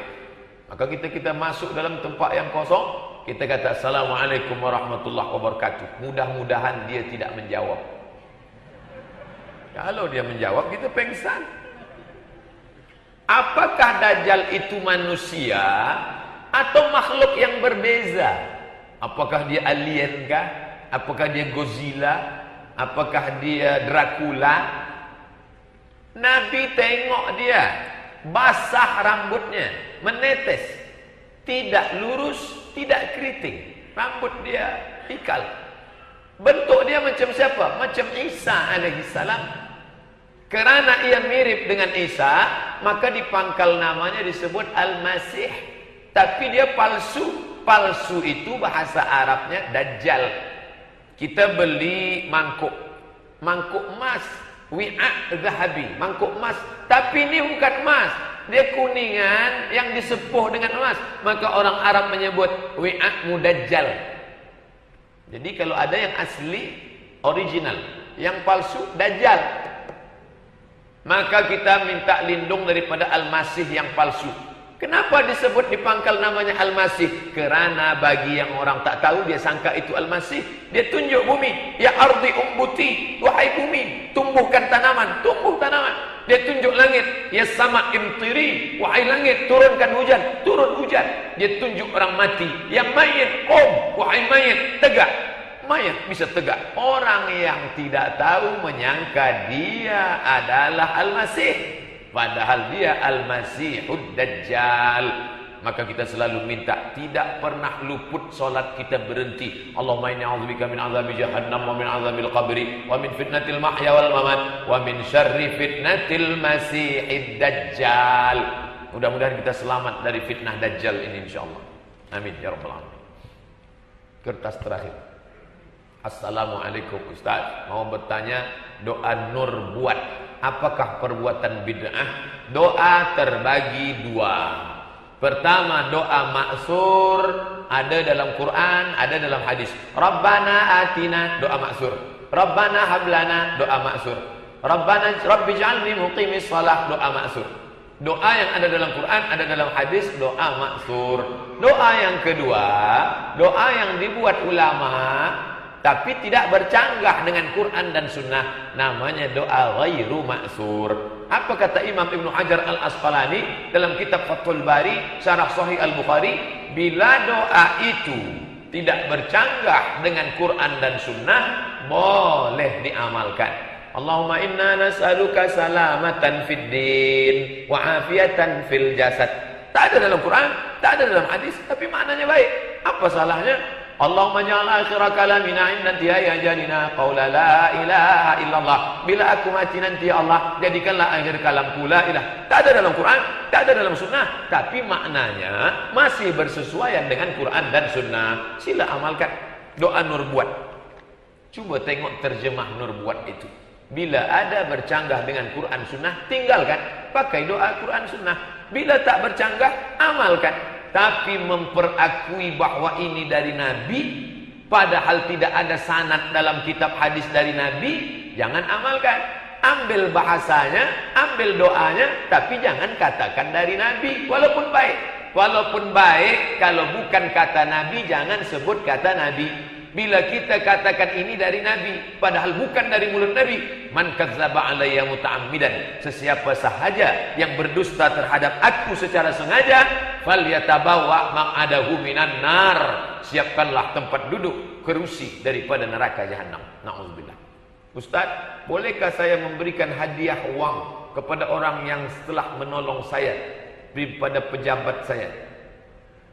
Maka kita masuk dalam tempat yang kosong, kita kata Assalamualaikum warahmatullahi wabarakatuh. Mudah-mudahan dia tidak menjawab. Kalau dia menjawab, kita pengsan. Apakah Dajjal itu manusia atau makhluk yang berbeza? Apakah dia alien kah? Apakah dia Godzilla? Apakah dia Dracula? Nabi tengok dia, basah rambutnya, menetes, tidak lurus, tidak keriting. Rambut dia ikal. Bentuk dia macam siapa? Macam Isa alaihissalam. Kerana ia mirip dengan Isa, maka di pangkal namanya disebut Al-Masih. Tapi dia palsu. Palsu itu bahasa Arabnya Dajjal. Kita beli mangkuk emas, wi'a zahabi, mangkuk emas. Tapi ini bukan emas, dia kuningan yang disepuh dengan emas. Maka orang Arab menyebut wi'a mudajjal. Jadi kalau ada yang asli, original, yang palsu, Dajjal. Maka kita minta lindung daripada Al-Masih yang palsu. Kenapa disebut di pangkal namanya Al-Masih? Kerana bagi yang orang tak tahu, dia sangka itu Al-Masih. Dia tunjuk bumi. Ya ardi umbuti, wahai bumi, tumbuhkan tanaman. Tumbuh tanaman. Dia tunjuk langit, ya sama imtiri, wahai langit turunkan hujan, turun hujan. Dia tunjuk orang mati, ya mayit, wahai mayit tegak. Mayat bisa tegak. Orang yang tidak tahu menyangka dia adalah Al-Masih, padahal dia Al-Masihud Dajjal. Maka kita selalu minta, tidak pernah luput solat kita berhenti. Allahumma inni a'udzubika min azabi jahannam wa min azabil qabri wa min fitnatil mahya wal mamat wa min syarri fitnatil masihid dajjal. Mudah-mudahan kita selamat dari fitnah dajjal ini insyaallah. Amin ya rabbal alamin. Kertas terakhir. Assalamualaikum Ustaz, mau bertanya, doa nur buat apakah perbuatan bid'ah? Doa terbagi dua. Pertama, doa maksur, ada dalam Quran, ada dalam hadis. Rabbana atina, doa maksur. Rabbana hablana, doa maksur. Rabbana rabbij'alni muqimis shalah, doa maksur. Doa yang ada dalam Quran, ada dalam hadis, doa maksur. Doa yang kedua, doa yang dibuat ulama tapi tidak bercanggah dengan Quran dan Sunnah, namanya doa ghairu maksur. Apa kata Imam Ibnu Hajar Al-Asqalani dalam kitab Fathul Bari Syarah Sahih Al-Bukhari? Bila doa itu tidak bercanggah dengan Quran dan Sunnah, boleh diamalkan. Allahumma inna nas'aluka salamatan fid din wa afiatan fil jasad. Tak ada dalam Quran, tak ada dalam hadis, tapi maknanya baik. Apa salahnya? Allahumma ja'al akhira kalamina inda intihai ajalina qaula la ilaha illallah. Bila aku mati nanti ya Allah, jadikanlah akhir kalamku la ilaha. Tak ada dalam Quran, tak ada dalam Sunnah, tapi maknanya masih bersesuaian dengan Quran dan Sunnah. Sila amalkan. Doa nur buat. Coba tengok terjemah nur buat itu. Bila ada bercanggah dengan Quran Sunnah, tinggalkan. Pakai doa Quran Sunnah. Bila tak bercanggah, amalkan. Tapi memperakui bahwa ini dari Nabi, padahal tidak ada sanad dalam kitab hadis dari Nabi, jangan amalkan. Ambil bahasanya, ambil doanya, tapi jangan katakan dari Nabi, walaupun baik. Walaupun baik, kalau bukan kata Nabi, jangan sebut kata Nabi. Bila kita katakan ini dari Nabi, padahal bukan dari mulut Nabi, man kadzdzaba alayya muta'ammidan, sesiapa sahaja yang berdusta terhadap aku secara sengaja, falyatabawa maq'adahu minan nar, siapkanlah tempat duduk kerusi daripada neraka jahanam. Nauzubillah. Ustaz, bolehkah saya memberikan hadiah uang kepada orang yang setelah menolong saya, daripada pejabat saya?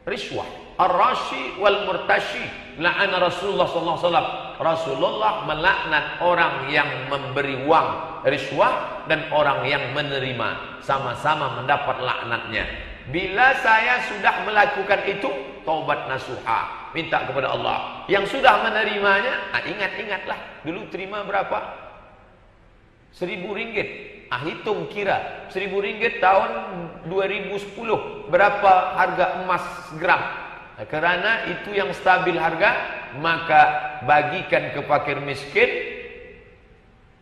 Riswah, ar-rashi wal murtashi, la'ana Rasulullah sallallahu alaihi wasallam. Rasulullah melaknat orang yang memberi uang riswah dan orang yang menerima, sama-sama mendapat laknatnya. Bila saya sudah melakukan itu, taubat nasuha, minta kepada Allah. Yang sudah menerimanya, ingat-ingatlah dulu terima berapa? 1.000 ringgit. Hitung kira 1.000 ringgit tahun 2010 berapa harga emas gram. Kerana itu yang stabil harga, maka bagikan ke fakir miskin.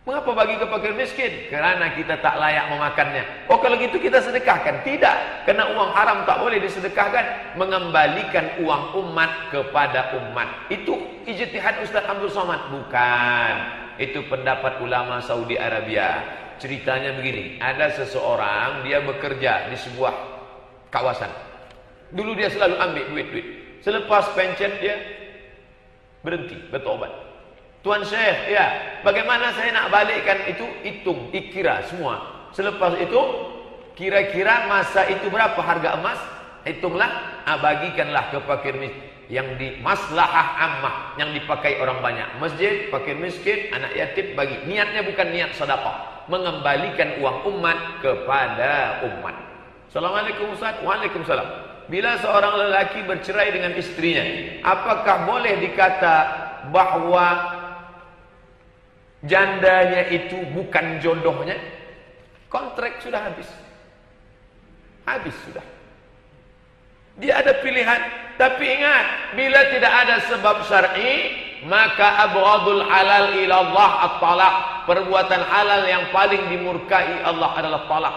Mengapa bagi ke fakir miskin? Kerana kita tak layak memakannya. Oh, kalau gitu kita sedekahkan? Tidak, karena uang haram tak boleh disedekahkan. Mengembalikan uang umat kepada umat, itu ijtihad Ustaz Abdul Somad? Bukan, itu pendapat ulama Saudi Arabia. Ceritanya begini, ada seseorang, dia bekerja di sebuah kawasan. Dulu dia selalu ambil duit. Selepas pencet dia berhenti, bertobat. Tuan Syekh, ya, bagaimana saya nak balikkan itu? Hitung, dikira semua. Selepas itu, kira-kira masa itu berapa harga emas? Hitunglah, bagikanlah ke fakir miskin. Yang di maslahah ammah, yang dipakai orang banyak. Masjid, fakir miskin, anak yatim, bagi. Niatnya bukan niat sedekah, mengembalikan uang umat kepada umat. Assalamualaikum Ustaz. Waalaikumsalam. Bila seorang lelaki bercerai dengan istrinya, apakah boleh dikata bahwa jandanya itu bukan jodohnya? Kontrak sudah habis. Habis sudah. Dia ada pilihan, tapi ingat, bila tidak ada sebab syar'i, maka abghadul halal ila Allah at-talaq. Perbuatan halal yang paling dimurkai Allah adalah talak.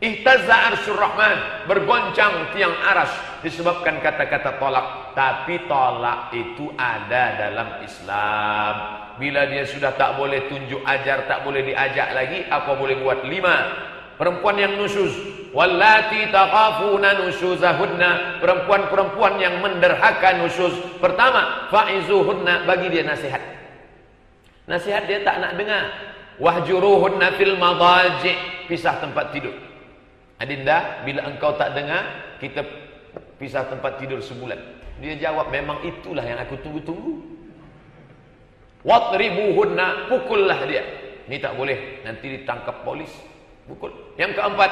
Ihtazza arsyur rahman, bergoncang tiang aras disebabkan kata-kata talak. Tapi tolak itu ada dalam Islam. Bila dia sudah tak boleh tunjuk ajar, tak boleh diajak lagi, apa boleh buat? 5. Perempuan yang nusyuz, wallati takhafuna nusyuzahunna, perempuan-perempuan yang menderhaka nusyuz. Pertama, fa'izuhunna, bagi dia nasihat. Nasihat dia tak nak dengar. Wahjuruhunna fil madaji', pisah tempat tidur. Adinda, bila engkau tak dengar, kita pisah tempat tidur sebulan. Dia jawab, memang itulah yang aku tunggu-tunggu. Wadribuhunna, pukullah dia. Ini tak boleh, nanti ditangkap polis. Pukul. Yang keempat,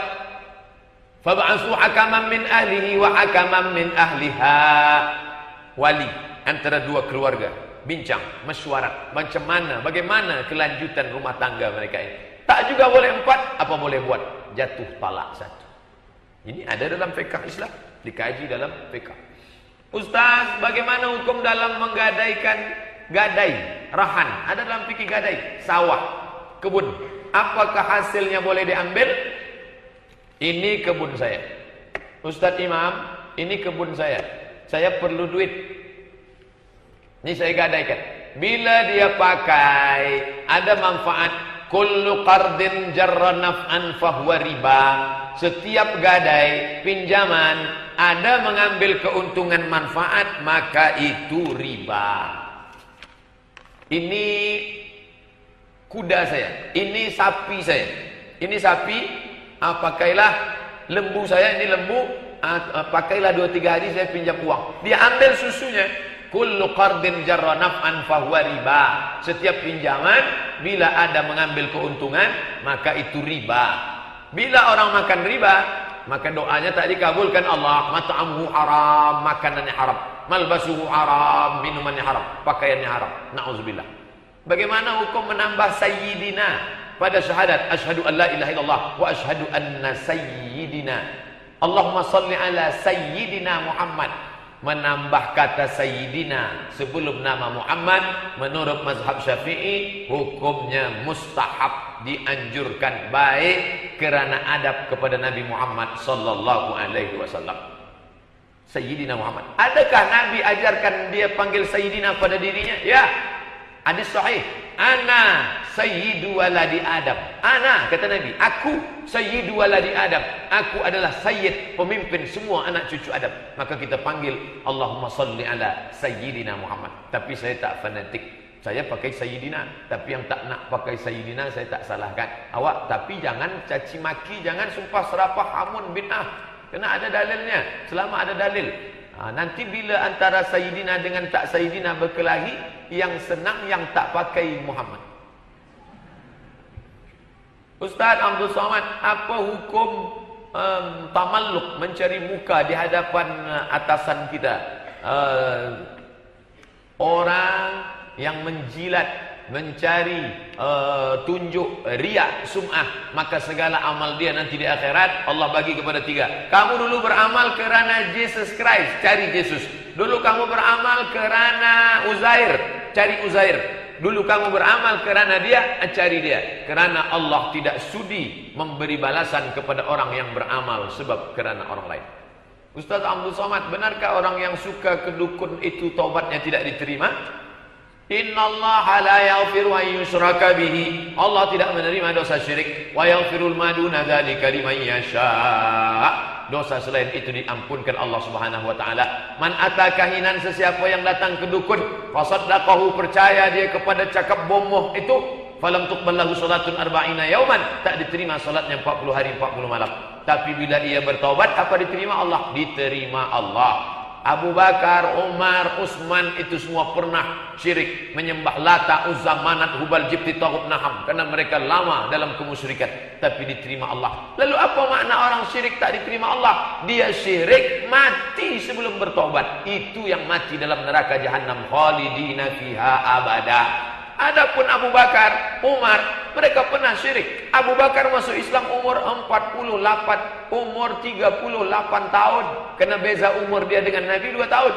fab'asu hakaman min ahlihi wa hakaman min ahliha. Wali antara dua keluarga bincang, mesyuarat macam mana, bagaimana kelanjutan rumah tangga mereka ini. Tak juga boleh 4, apa boleh buat? Jatuh talak 1. Ini ada dalam fiqh Islam, dikaji dalam fiqh. Ustaz, bagaimana hukum dalam menggadaikan gadai, rahan? Ada dalam fikih gadai, sawah, kebun. Apakah hasilnya boleh diambil? Ini kebun saya. Ustaz Imam, ini kebun saya. Saya perlu duit. Ini saya gadaikan. Bila dia pakai, ada manfaat. Kullu qardin jarra naf'an fahuwa riba. Setiap gadai, pinjaman, ada mengambil keuntungan manfaat, maka itu riba. Ini kuda saya, ini sapi saya, ini sapi, pakailah. Lembu saya, ini lembu, pakailah 2-3 hari saya pinjam uang. Dia ambil susunya. Kullu qardin jarra naf'an fahuwa riba. Setiap pinjaman bila ada mengambil keuntungan, maka itu riba. Bila orang makan riba, maka doanya tak dikabulkan Allah. Mat'amuhu haram, makanannya haram. Malbasuhu haram, minumannya haram, pakaiannya haram. Na'udzubillah. Bagaimana hukum menambah sayyidina pada syahadat asyhadu an la ilaha illallah wa asyhadu anna sayyidina Allahumma salli ala sayyidina Muhammad. Menambah kata sayyidina sebelum nama Muhammad menurut mazhab Syafi'i hukumnya mustahab, dianjurkan, baik kerana adab kepada Nabi Muhammad sallallahu alaihi wasallam. Sayyidina Muhammad. Adakah Nabi ajarkan dia panggil sayyidina pada dirinya? Ya. Hadis sahih. Ana sayyidu waladi Adam. Ana, kata Nabi, aku sayyidu waladi Adam. Aku adalah sayyid, pemimpin semua anak cucu Adam. Maka kita panggil Allahumma salli ala sayyidina Muhammad. Tapi saya tak fanatik. Saya pakai sayyidina. Tapi yang tak nak pakai sayyidina saya tak salahkan. Awak tapi jangan caci maki, jangan sumpah serapah, hamun, bid'ah. Kena ada dalilnya. Selama ada dalil. Nanti bila antara sayyidina dengan tak sayyidina berkelahi, yang senang yang tak pakai Muhammad. Ustaz Abdul Somad, apa hukum tamalluk, mencari muka di hadapan atasan kita? Orang yang menjilat, mencari tunjuk, riak, sum'ah, maka segala amal dia nanti di akhirat Allah bagi kepada 3. Kamu dulu beramal kerana Jesus Christ, cari Yesus. Dulu kamu beramal kerana Uzair, cari Uzair. Dulu kamu beramal kerana dia, cari dia. Kerana Allah tidak sudi memberi balasan kepada orang yang beramal sebab kerana orang lain. Ustaz Abdul Somad, benarkah orang yang suka ke dukun itu taubatnya tidak diterima? Innallaha la yaghfiru an yushraka bihi. Allah tidak menerima dosa syirik. Wa yaghfirul ma duna dzalika liman yasha. Dosa selain itu diampunkan Allah Subhanahu wa taala. Man atakahinan, sesiapa yang datang ke dukun, fasaddaqahu, percaya dia kepada cakap bomoh itu, falam tuqballahu salatun arba'ina yauman, tak diterima salatnya 40 hari 40 malam. Tapi bila ia bertaubat, apa diterima Allah? Diterima Allah. Abu Bakar, Umar, Utsman itu semua pernah syirik, menyembah Lata, Uzza, Manat, Hubal, Jibti, Taghut, Naham, karena mereka lama dalam kemusyrikan, tapi diterima Allah. Lalu apa makna orang syirik tak diterima Allah? Dia syirik mati sebelum bertobat, itu yang mati dalam neraka jahanam, khalidina fiha abada. Adapun Abu Bakar, Umar, mereka pernah syirik. Abu Bakar masuk Islam umur 48, umur 38 tahun. Kena beza umur dia dengan Nabi 2 tahun.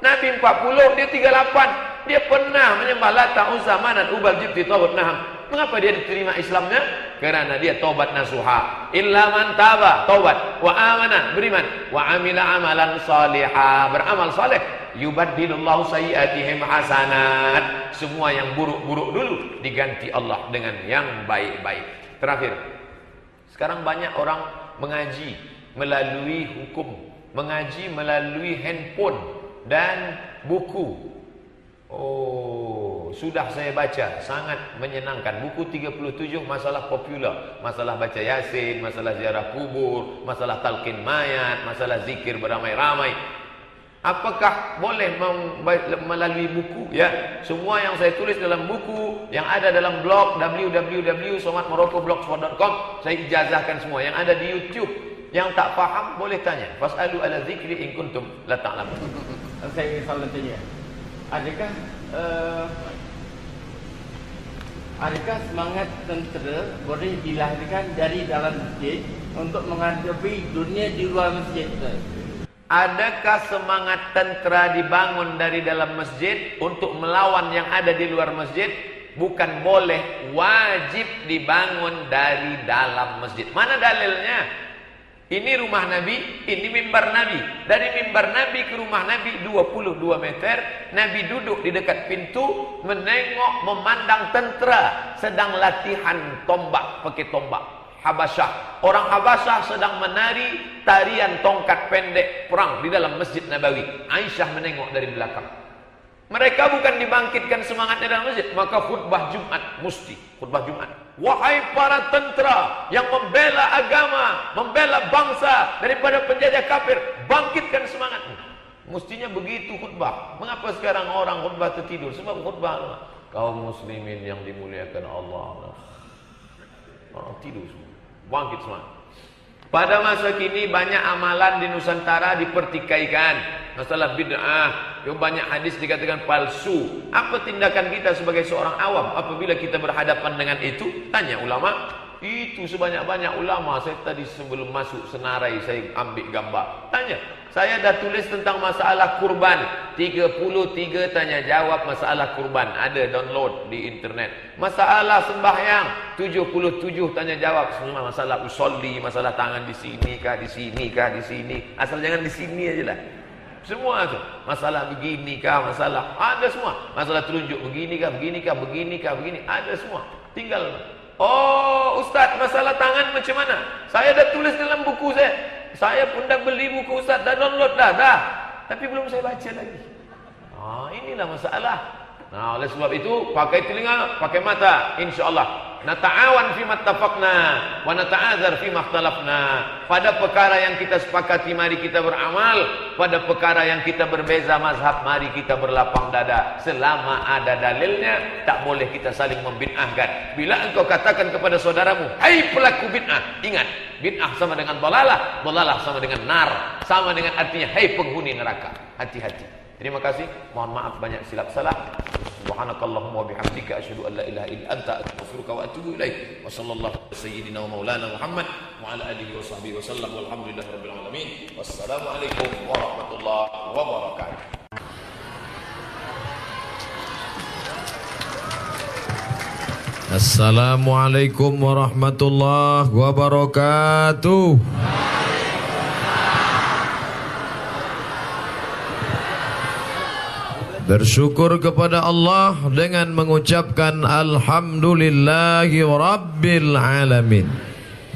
Nabi 40, dia 38. Dia pernah menyembah Lata, Uzza, Manat, Hubal, Jibti, Taghut, Naham. Mengapa dia diterima Islamnya? Karena dia taubat nasuha. Illa man taba, taubat, wa amana, beriman, wa amila amalan salihah, beramal saleh. Yubaddilullahu sayyi'atihim hasanat. Semua yang buruk-buruk dulu diganti Allah dengan yang baik-baik. Terakhir, sekarang banyak orang mengaji melalui hukum, mengaji melalui handphone dan buku. Oh, sudah saya baca, sangat menyenangkan. Buku 37 masalah popular, masalah baca Yasin, masalah ziarah kubur, masalah talqin mayat, masalah zikir beramai-ramai. Apakah boleh melalui buku? Ya, semua yang saya tulis dalam buku, yang ada dalam blog www.somatmorokoblogspot.com, saya ijazahkan semua. Yang ada di YouTube, yang tak faham boleh tanya. Fas'alu ala zikri in kuntum la ta'lamun. Saya ingin soalan tanya. Adakah semangat tentera boleh dilahirkan dari dalam masjid untuk menghadapi dunia di luar masjid? Adakah semangat tentera dibangun dari dalam masjid untuk melawan yang ada di luar masjid? Bukan boleh, wajib dibangun dari dalam masjid. Mana dalilnya? Ini rumah Nabi, ini mimbar Nabi. Dari mimbar Nabi ke rumah Nabi 22 meter. Nabi duduk di dekat pintu, menengok, memandang tentera sedang latihan tombak, pakai tombak Habasyah. Orang Habasyah sedang menari tarian tongkat pendek perang di dalam Masjid Nabawi. Aisyah menengok dari belakang. Mereka bukan dibangkitkan semangatnya dalam masjid, maka khutbah Jumat mesti khutbah Jumat. Wahai para tentera yang membela agama, membela bangsa daripada penjajah kafir, bangkitkan semangatmu. Mestinya begitu khutbah. Mengapa sekarang orang khutbah tertidur? Sebab khutbah kaum muslimin yang dimuliakan Allah. Orang tidur semua. Bangkit semangat. Pada masa kini banyak amalan di Nusantara dipertikaikan. Masalah bid'ah, banyak hadis dikatakan palsu. Apa tindakan kita sebagai seorang awam apabila kita berhadapan dengan itu? Tanya ulama. Itu sebanyak-banyak ulama. Saya tadi sebelum masuk senarai saya ambil gambar. Tanya. Saya dah tulis tentang masalah kurban. 33 tanya jawab masalah kurban. Ada download di internet. Masalah sembahyang 77 tanya jawab. Semua masalah usolli, masalah tangan di sini kah, di sini kah, di sini. Asal jangan di sini aja lah. Semua tu. Masalah begini kah, masalah ada semua. Masalah telunjuk begini kah, begini kah, begini kah, begini. Ada semua. Tinggal. Oh, Ustaz, masalah tangan macam mana? Saya dah tulis dalam buku saya. Saya pun dah beli buku Ustaz, dah download dah. Tapi belum saya baca lagi. Inilah masalah. Nah, oleh sebab itu pakai telinga, pakai mata, insya-Allah. Nata'awan fi mattafaqna wa nata'azar fi makhtalafna. Pada perkara yang kita sepakati mari kita beramal, pada perkara yang kita berbeza mazhab mari kita berlapang dada. Selama ada dalilnya tak boleh kita saling membid'ahkan. Bila engkau katakan kepada saudaramu, "Hai pelaku bid'ah," ingat, bid'ah sama dengan dalalah, dalalah sama dengan nar, sama dengan artinya hai penghuni neraka. Hati-hati. Terima kasih. Mohon maaf banyak silap salah. Subhanakallahumma wa bihamdika asyhadu an la ilaha illa anta astaghfiruka wa atubu ilaik. Wa sallallahu ala sayyidina wa maulana Muhammad wa ala alihi wa sahbihi wa sallam. Walhamdulillahirabbil alamin. Wassalamualaikum warahmatullahi wabarakatuh. Assalamualaikum warahmatullahi wabarakatuh. Bersyukur kepada Allah dengan mengucapkan Alhamdulillahi Rabbil Alamin.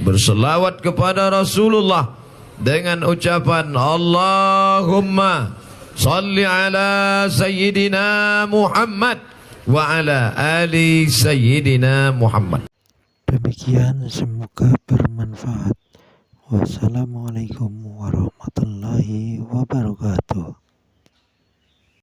Berselawat kepada Rasulullah dengan ucapan Allahumma salli ala Sayyidina Muhammad wa ala ali Sayyidina Muhammad. Demikian, semoga bermanfaat. Wassalamualaikum warahmatullahi wabarakatuh.